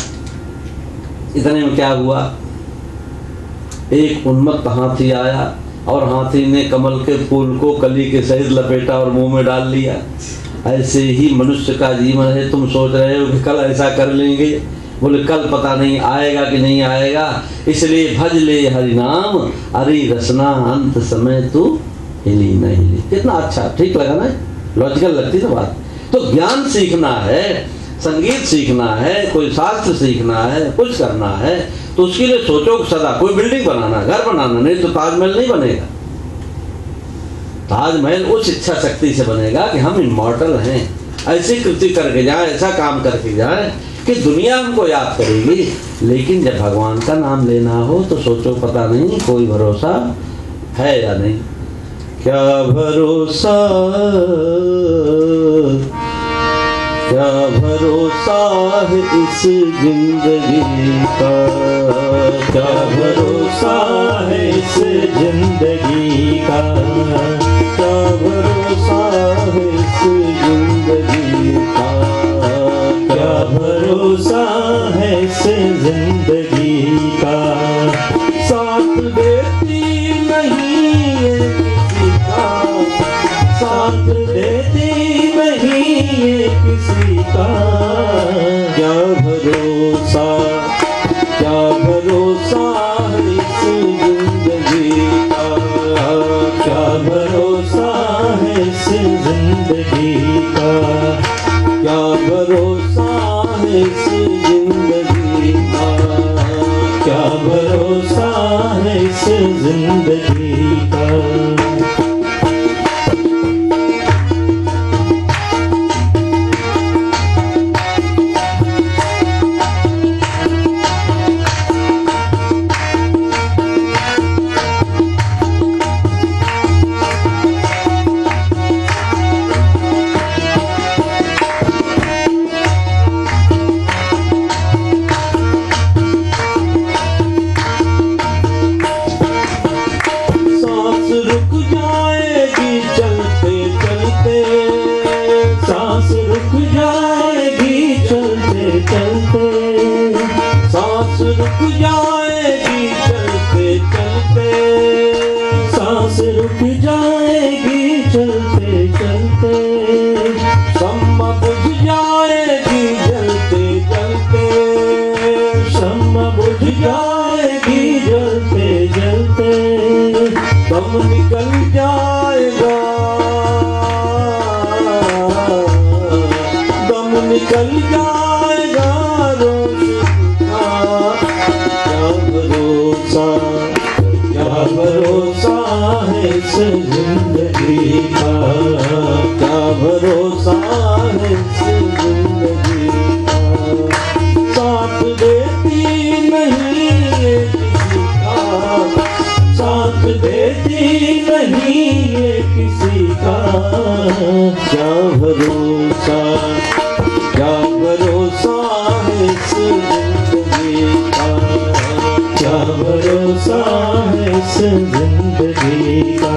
इतने में क्या हुआ, एक उन्मत्त हाथी आया और हाथी ने कमल के फूल को कली के सहित लपेटा और मुंह में डाल लिया। ऐसे ही मनुष्य का जीवन है, तुम सोच रहे हो कि कल ऐसा कर लेंगे, बोले कल पता नहीं आएगा कि नहीं आएगा, इसलिए भज ले हरि नाम हरि रसना, अंत समय तू हिली न हिली। कितना अच्छा, ठीक लगा ना, लॉजिकल लगती ना बात। तो ज्ञान सीखना है, संगीत सीखना है, कोई शास्त्र सीखना है, कुछ करना है, तो उसके लिए सोचो सदा कोई बिल्डिंग बनाना, घर बनाना, नहीं तो ताजमहल नहीं बनेगा। ताजमहल उस इच्छा शक्ति से बनेगा कि हम इमॉर्टल हैं, ऐसी कृति करके जाए, ऐसा काम करके जाए कि दुनिया हमको याद करेगी। लेकिन जब भगवान का नाम लेना हो तो सोचो पता नहीं कोई भरोसा है या नहीं। क्या भरोसा, क्या भरोसा है इस जिंदगी का, क्या भरोसा है इस जिंदगी का, क्या भरोसा है इस जिंदगी का, क्या भरोसा है इस जिंदगी का। साथ देती नहीं है किसी का, साथ देती नहीं है किसी का, क्या भरोसा, क्या भरोसा है इस जिंदगी का, क्या भरोसा जिंदगी का। सांस रुक जाएगी चलते चलते, सांस रुक जाएगी चलते चलते, सांस रुक जाएगी चलते चलते, शम्मा बुझ जाएगी जलते जलते, शम्मा बुझ जाएगी जलते जलते, दम निकल जाएगा, निकल जाएगा रोशन का। क्या भरोसा है इस जिंदगी का, क्या भरोसा है इस जिंदगी का। साथ देती नहीं ये किसी का, साथ देती नहीं ये किसी का। क्या भरोसा, क्या भरोसा है इस जिंदगी का, क्या भरोसा है इस जिंदगी का।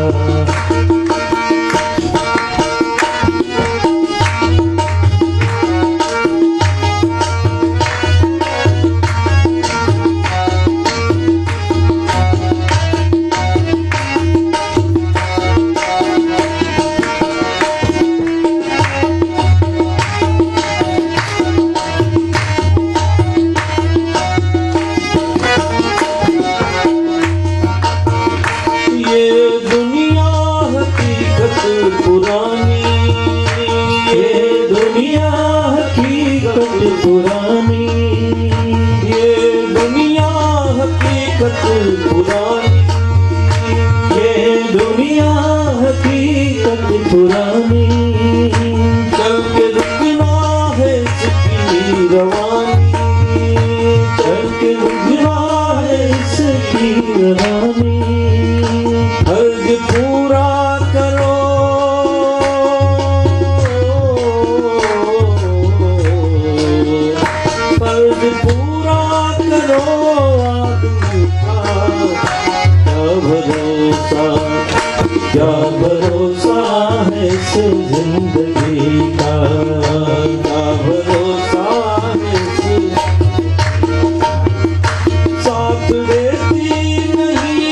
पुरानी ये दुनिया हकीकत पुरानी, ये दुनिया हकीकत पुरानी। चल के रुकना है इसकी रवानी, चल के रुकना है इसकी रवानी। हर्ज पूरा करो, पूरा करो आदमी का। क्या भरोसा, क्या भरोसा है इस जिंदगी का, क्या भरोसा है इस। साथ देती नहीं,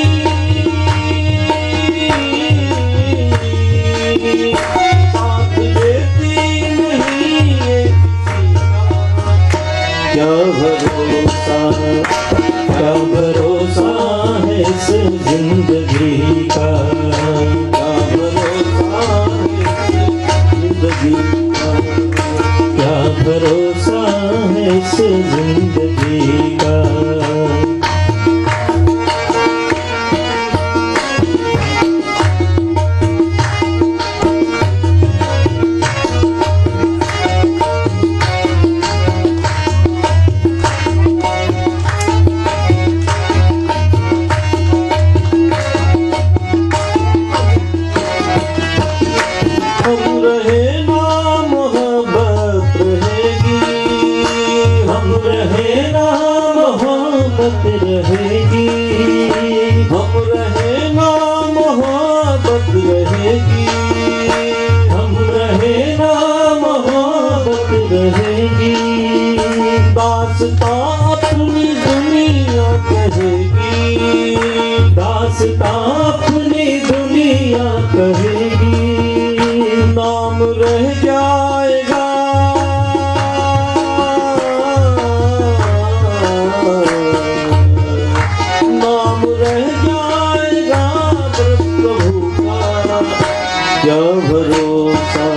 साथ देती नहीं ये किसी का। क्या भरोसा, क्या भरोसा है इस जिंदगी का, क्या भरोसा है इस जिंदगी का, क्या भरोसा है इस जिंदगी का। रहेगी, हम रहे ना मोहब्बत रहेगी, हम रहे ना मोहब्बत रहेगी। दास्तां अपनी दुनिया कहेगी, दास्तां अपनी दुनिया कहेगी। नाम रह जाएगा, क्या भरोसा,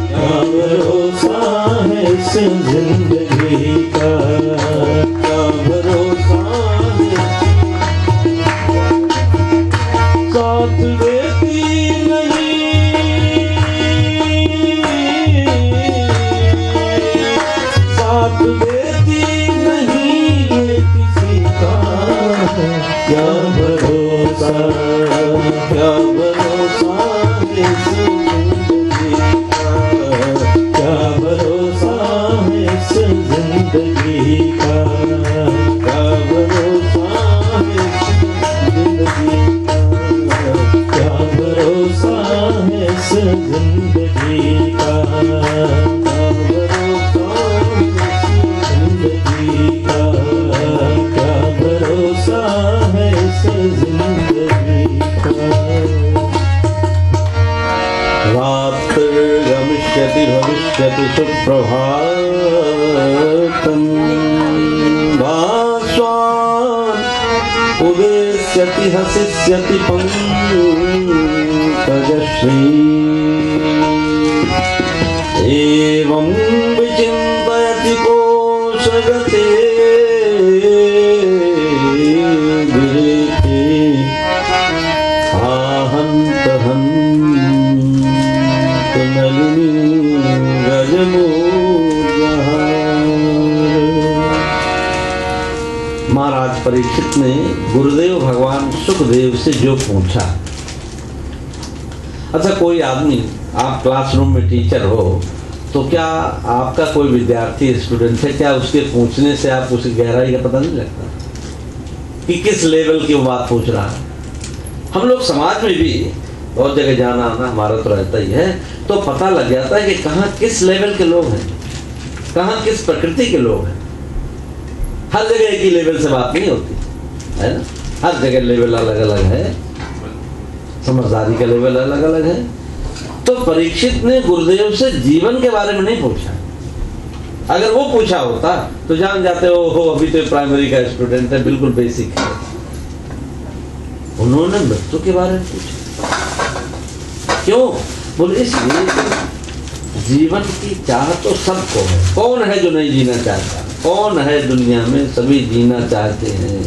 क्या भरोसा है इस जिंदगी का, क्या भरोसा है। भरोसा, क्या भरोसा है इस जिंदगी का, क्या भरोसा है इस जिंदगी का, क्या भरोसा है इस जिंदगी का, क्या भरोसा है इस जिंदगी का, क्या भरोसा जिंदगी का, क्या भरोसा है इस जिंदगी का। रात्रिर्गमिष्यति भविष्यति सुप्रभातम्, भास्वान् उदेष्यति हसिष्यति पंकजश्री, एवं विचिन्तयति कोशगते विरेके, आहन्त हन्त नलिनी गजमूर्जहार। महाराज परीक्षित ने गुरुदेव भगवान सुखदेव से जो पूछा, अच्छा कोई आदमी, आप क्लासरूम में टीचर हो तो क्या आपका कोई विद्यार्थी स्टूडेंट है, क्या उसके पूछने से आप उसकी गहराई का पता नहीं लगता कि किस लेवल की वो बात पूछ रहा है। हम लोग समाज में भी बहुत जगह जाना आना हमारा तो रहता ही है, तो पता लग जाता है कि कहाँ किस लेवल के लोग हैं, कहाँ किस प्रकृति के लोग हैं। हर जगह एक ही लेवल से बात नहीं होती है ना, हर जगह लेवल अलग अलग है, समझदारी का लेवल अलग अलग है। तो परीक्षित ने गुरुदेव से जीवन के बारे में नहीं पूछा। अगर वो पूछा होता तो जान जाते हो अभी तो प्राइमरी का स्टूडेंट है, बिल्कुल बेसिक है। उन्होंने मृत्यु के बारे में पूछा। क्यों? बोले इसलिए जीवन की चाह तो सबको है। कौन है जो नहीं जीना चाहता? कौन है दुनिया में? सभी जीना चाहते हैं।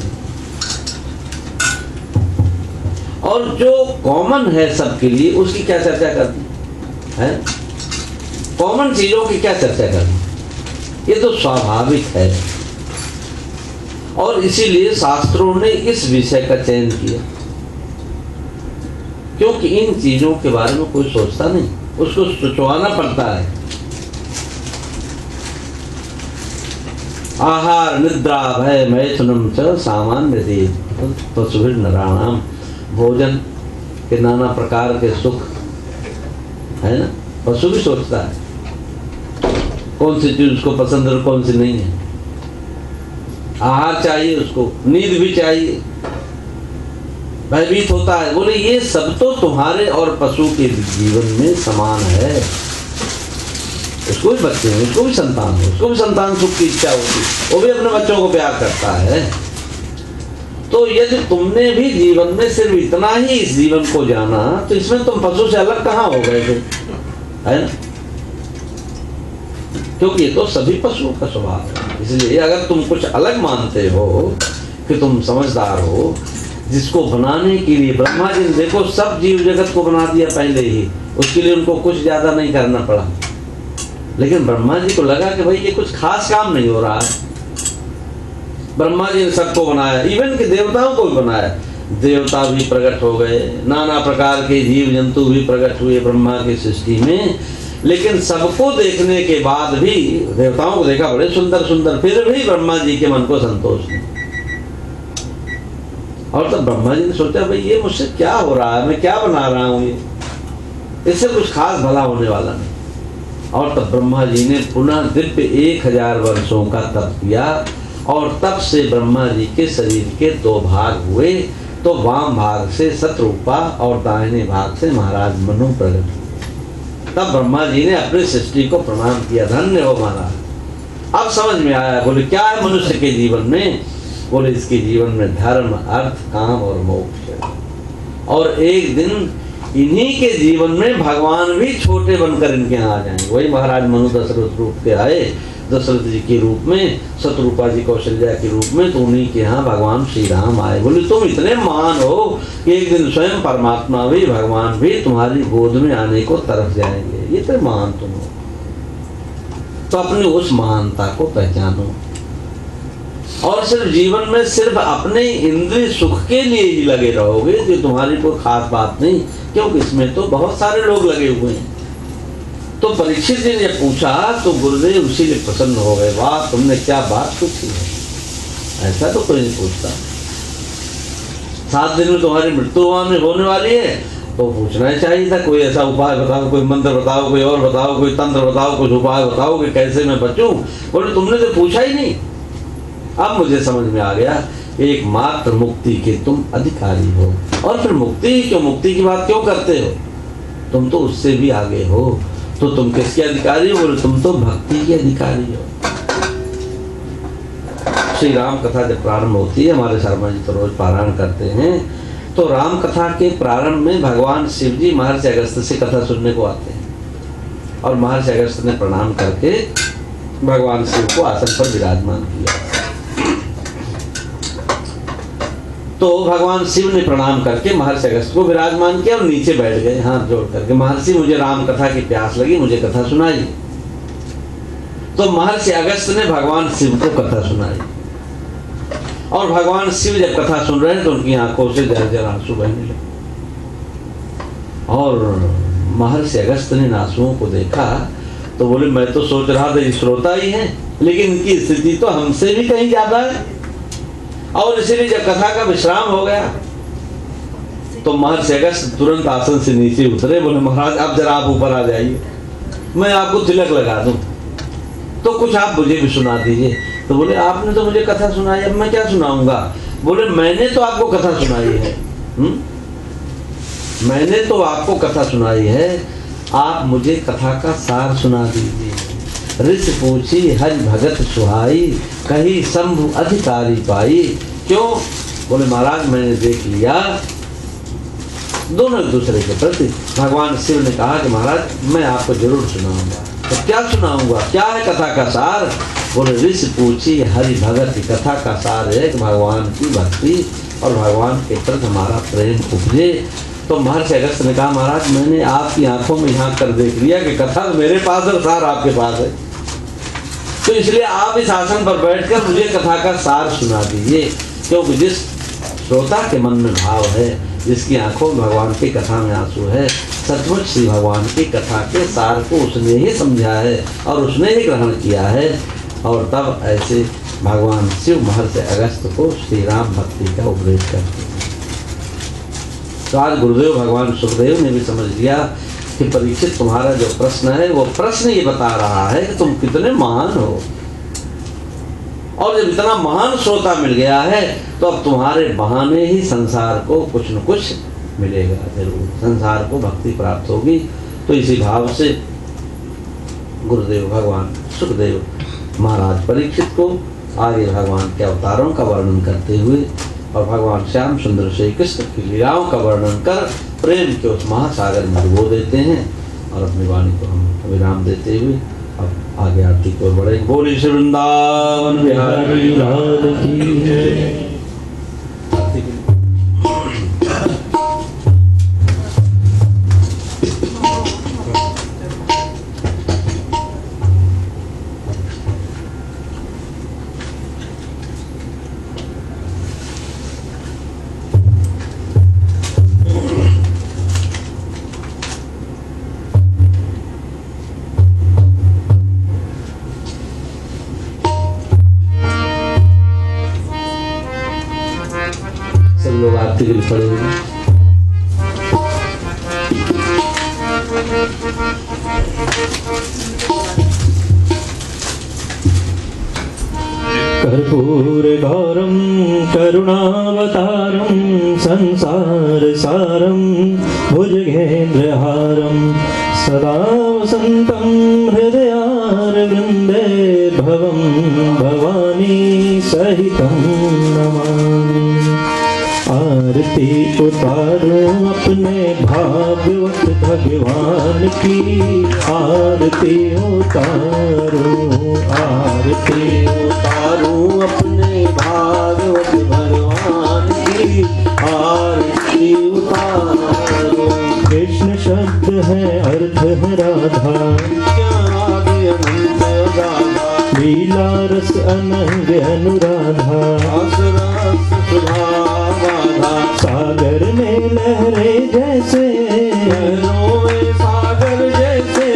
और जो कॉमन है सबके लिए उसकी क्या चर्चा करनी है? कॉमन चीजों की क्या चर्चा करनी? ये तो स्वाभाविक है। और इसीलिए शास्त्रों ने इस विषय का चयन किया, क्योंकि इन चीजों के बारे में कोई सोचता नहीं, उसको सोचवाना पड़ता है। आहार निद्रा भय मैथुनम च सामान्य देव पशुभिर नराणाम। भोजन के नाना प्रकार के सुख है ना, पशु भी सोचता है कौन सी चीज उसको पसंद है कौन सी नहीं है। आहार चाहिए उसको, नींद भी चाहिए, भयभीत होता है। बोले ये सब तो तुम्हारे और पशु के जीवन में समान है। उसको भी बच्चे हैं, उसको भी संतान है, उसको भी संतान सुख की इच्छा होती, वो भी अपने बच्चों को प्यार करता है। तो यदि तुमने भी जीवन में सिर्फ इतना ही इस जीवन को जाना, तो इसमें तुम पशु से अलग कहाँ हो गए थे, है ना? क्योंकि ये तो सभी पशुओं का स्वभाव है। इसलिए अगर तुम कुछ अलग मानते हो कि तुम समझदार हो, जिसको बनाने के लिए ब्रह्मा जी ने देखो सब जीव जगत को बना दिया पहले ही, उसके लिए उनको कुछ ज्यादा नहीं करना पड़ा। लेकिन ब्रह्मा जी को लगा कि भाई ये कुछ खास काम नहीं हो रहा है। ब्रह्मा जी ने सबको बनाया, इवन के देवताओं को भी बनाया। देवता भी प्रकट हो गए, नाना प्रकार के जीव जंतु भी प्रकट हुए ब्रह्मा की सृष्टि में। लेकिन सबको देखने के बाद भी, देवताओं को देखा बड़े सुंदर सुंदर, फिर भी ब्रह्मा जी के मन को संतोष नहीं। और तब ब्रह्मा जी ने सोचा भाई ये मुझसे क्या हो रहा है, मैं क्या बना रहा हूँ, ये इससे कुछ खास भला होने वाला नहीं। और तब ब्रह्मा जी ने पुनः दिव्य 1000 वर्षों का तप किया। और तब से ब्रह्मा जी के शरीर के 2 भाग हुए। तो वाम भाग से शतरूपा और दाहिने भाग से महाराज मनु प्रकट हुए। तब ब्रह्मा जी ने अपनी सृष्टि को प्रणाम किया, धन्य हो महाराज। अब समझ में आया। बोले क्या है मनुष्य के जीवन में? बोले इसके जीवन में धर्म, अर्थ, काम और मोक्ष है। और एक दिन इन्हीं के जीवन में भगवान भी छोटे बनकर इनके यहाँ आ जाएंगे। वही महाराज मनु दशरथ रूप के आए, दशरथ जी के रूप में, शतरूपा जी कौशल्या के रूप में, तो उन्हीं के यहाँ भगवान श्री राम आए। बोले तुम इतने महान हो कि एक दिन स्वयं परमात्मा भी, भगवान भी तुम्हारी गोद में आने को तरस जाएंगे। ये तो महान तुम हो। तो अपनी उस महानता को पहचानो। और सिर्फ जीवन में सिर्फ अपने इंद्रिय सुख के लिए ही लगे रहोगे, जो तुम्हारी कोई खास बात नहीं, क्योंकि इसमें तो बहुत सारे लोग लगे हुए हैं। तो परीक्षित जी ने पूछा तो गुरुदेव उसी लिए प्रसन्न हो गए, वाह तुमने क्या बात पूछी है, ऐसा तो कोई नहीं पूछता। 7 दिन में तुम्हारी मृत्यु होने वाली है, तो पूछना ही चाहिए था, कोई ऐसा उपाय बताओ, कोई मंत्र बताओ, कोई और बताओ, कोई तंत्र बताओ, कुछ उपाय बताओ कि कैसे मैं बचूं। बोले तुमने तो पूछा ही नहीं। अब मुझे समझ में आ गया, एकमात्र मुक्ति के तुम अधिकारी हो। और फिर मुक्ति क्यों, मुक्ति की बात क्यों करते हो, तुम तो उससे भी आगे हो। तो तुम किसके अधिकारी हो, बोले तुम तो भक्ति के अधिकारी हो। श्री राम कथा जब प्रारंभ होती है, हमारे शर्मा जी तो रोज पारायण करते हैं, तो राम कथा के प्रारंभ में भगवान शिव जी महर्षि अगस्त्य से कथा सुनने को आते हैं, और महर्षि अगस्त्य ने प्रणाम करके भगवान शिव को आसन पर विराजमान किया। तो भगवान शिव ने प्रणाम करके महर्षि अगस्त्य को विराजमान किया और नीचे बैठ गए हाथ जोड़ करके, महर्षि मुझे राम कथा की प्यास लगी, मुझे कथा सुनाई। तो महर्षि अगस्त्य ने भगवान शिव को कथा सुनाई, और भगवान शिव जब कथा सुन रहे हैं तो उनकी आंखों से जर आंसू बहने लगे। और महर्षि अगस्त्य ने आंसुओं को देखा तो बोले मैं तो सोच रहा था ये श्रोता ही है, लेकिन इनकी स्थिति तो हमसे भी कहीं ज्यादा है। और इसीलिए जब कथा का विश्राम हो गया तो महर्षि अगस्त्य तुरंत आसन से नीचे उतरे, बोले महाराज अब जरा आप ऊपर आ जाइए, मैं आपको तिलक लगा दूं, तो कुछ आप मुझे भी सुना दीजिए। तो बोले आपने तो मुझे कथा सुनाई, अब मैं क्या सुनाऊंगा। बोले मैंने तो आपको कथा सुनाई है, मैंने तो आपको कथा सुनाई है, आप मुझे कथा का सार सुना दीजिए। ऋषि पूछी हरि भगत सुहाई, कही शंभु अधिकारी पाई। क्यों, बोले महाराज मैंने देख लिया दोनों एक दूसरे के प्रति। भगवान शिव ने कहा कि महाराज मैं आपको जरूर सुनाऊंगा। तो क्या सुनाऊंगा, क्या है कथा का सार। बोले ऋषि पूछी हरि भगत की कथा का सार है कि भगवान की भक्ति और भगवान के प्रति हमारा प्रेम उपजे। तो महर्षि अगस्त्य ने कहा महाराज मैंने आपकी आंखों में झांक कर देख लिया कि कथा मेरे पास और सार आपके पास है, तो इसलिए आप इस आसन पर बैठकर मुझे कथा का सार सुना दीजिए। क्योंकि जिस श्रोता के मन में भाव है, जिसकी आंखों में भगवान की कथा में आंसू है, सचमुच श्री भगवान की कथा के सार को उसने ही समझा है और उसने ही ग्रहण किया है। और तब ऐसे भगवान शिव महर्षि अगस्त्य को श्री राम भक्ति का उपदेश करते हैं। तो आज गुरुदेव भगवान सुखदेव ने भी समझ लिया कि परीक्षित तुम्हारा जो प्रश्न है वो प्रश्न ये बता रहा है कि तुम कितने महान हो, और जब इतना महान श्रोता मिल गया है तो अब तुम्हारे बहाने ही संसार को कुछ न कुछ मिलेगा, जरूर संसार को भक्ति प्राप्त होगी। तो इसी भाव से गुरुदेव भगवान सुखदेव महाराज परीक्षित को आगे भगवान के अवतारों का वर्णन करते हुए और भगवान श्याम सुंदर श्री कृष्ण की लीलाओं का वर्णन कर प्रेम के उस महासागर में डुबो देते हैं। और अपनी वाणी को हम विराम देते हुए अब आगे आरती की ओर बढ़े। बोली श्री वृंदावन बिहारी लाल की जय। लोग आरती के लिए खड़े हुए। कर्पूर गौरम करुणावतारम संसार सारम भुजगेन्द्रहारम सदा वसंतं हृदयारविंदे भवं भवानी सहितं नमामि। आरती उतारूं अपने भागवत भगवान की, आरती उतारूं, आरती उतारूं अपने भागवत भगवान की, आरती उतारूं। कृष्ण शब्द है अर्थ है राधा, लीला रस अनंग अनुराधा, रस रस सुधावाधा, सागर में लहरे जैसे, लहरों में सागर जैसे,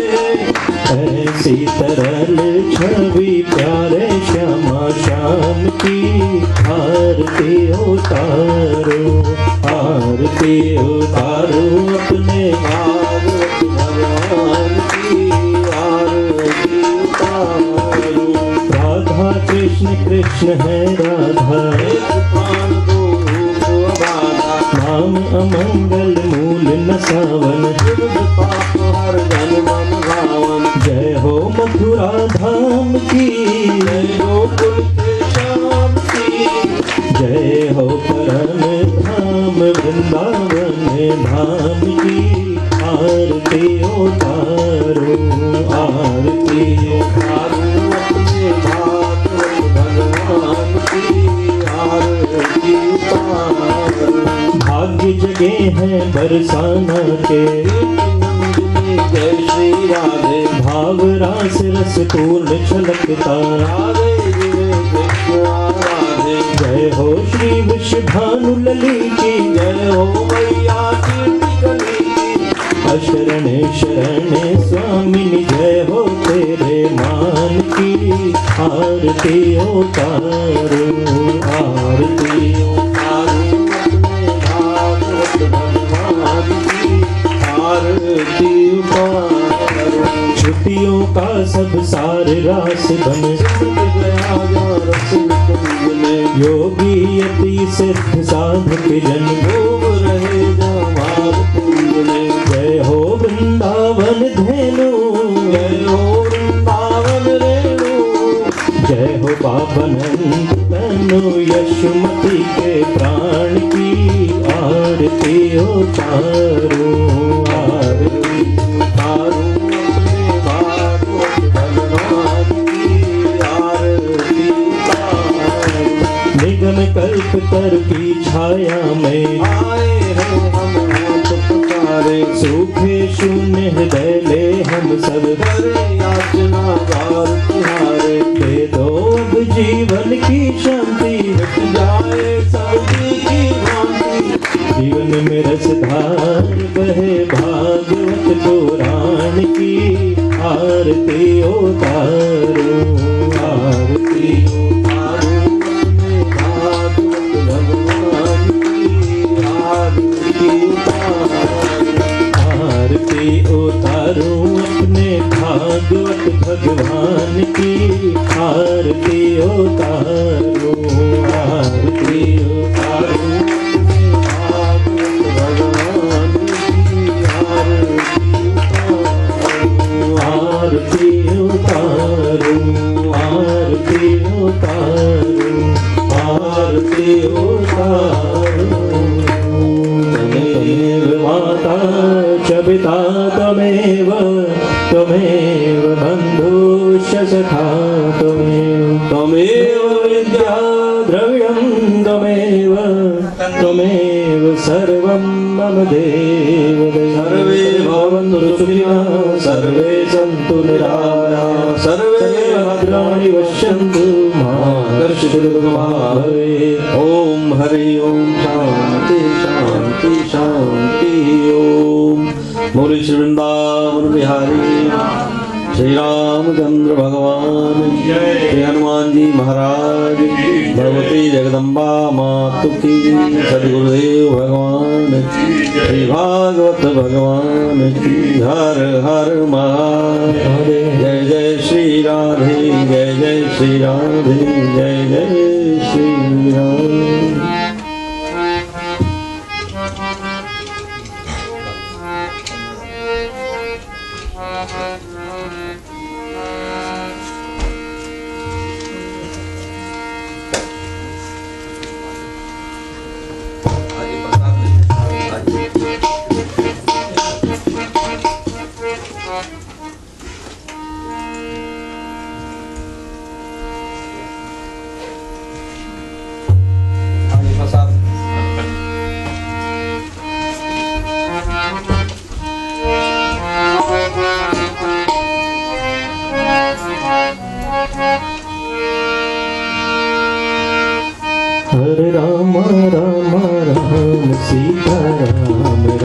ऐसी तरल छवि प्यारे श्यामा श्याम की। आरती उतारो, आरती उतारो अपने भागवत भगवान की आरती उतारो। राधा कृष्ण कृष्ण है राधा, एक प्राण दो रूप अबाधा, नाम अमंगल मूल न सावन। विरुद्ध पाप हर जन मन भावन, जय हो मथुरा धाम की, जय गोकुल के श्याम की, जय हो परम धाम वृंदावन धाम की। आरती उतारो, आरती उतारो अपने भागवत भगवान की आरती उतारो। भाग्य जगे हैं बरसाना के, नंदिनी जय श्री राधे, भाव रास रस पूर्ण छलकता। राधे गिरे कृष्ण राधे, जय हो श्री विश्वभानु लली की, जय हो मैया की टिकली की, अशरण शरण स्वामिनी जय हो तेरे मान की। आरती उतारो, आरती उतारो अपने भागवत भगवान की आरती उतारो। छुट्टियों का सब सार रास बन, गया रस कुंज में, योगी यति सिद्ध साधक जन। डूब रहे जमार कुंज में, जय हो वृंदावन धेनु, जय हो वृंदावन रेणु, जय हो पावनंद तनु यशोमती के प्राण की। आरती उतारो, आरती उतारो अपने भागवत भगवान की आरती उतारो। निगम कल्प तर की छाया में, आए हैं हम हाथ पुकारे, सूखे शून्य हृदय ले हम सब। करे याचना गार तिहारे, दे दो अब जीवन की शांति, मिट जाए सर्दी की भांति, जीवन में रसधार बहे भागवत पुराण की। आरती उतारो, आरती उतारो अपने भागवत भगवान की आरती उतारो। आरती उतारो अपने भागवत भगवान की। आरती उतारो, आरती उतारो अपने भागवत भगवान की आरती उतारो। आरती उतारो, आरती उतारो, आरती उतारो। त्वमेव माता च पिता त्वमेव, त्वमेव बन्धुश्च सखा त्वमेव, त्वमेव विद्या द्रव्यं त्वमेव, त्वमेव सर्वं मम देव। सर्वे भवन्तु सुखिनः, सर्वे सन्तु निरामयाः, सर्वे भद्राणि पश्यन्तु मा कश्चित् दुःखभाग् भवेत्। ओम हरि ओम शांति शांति शांति ओम। बोले श्री वृंदावन बिहारी श्री रामचंद्र भगवान, श्री हनुमान जी महाराज, भगवती जगदम्बा मातु की, सदगुरुदेव भगवान, श्री भागवत भगवान की। हर हर महादेव। जय जय श्री राधे, जय जय श्री राधे, जय जय श्री राधे। हरे राम राम राम सीता राम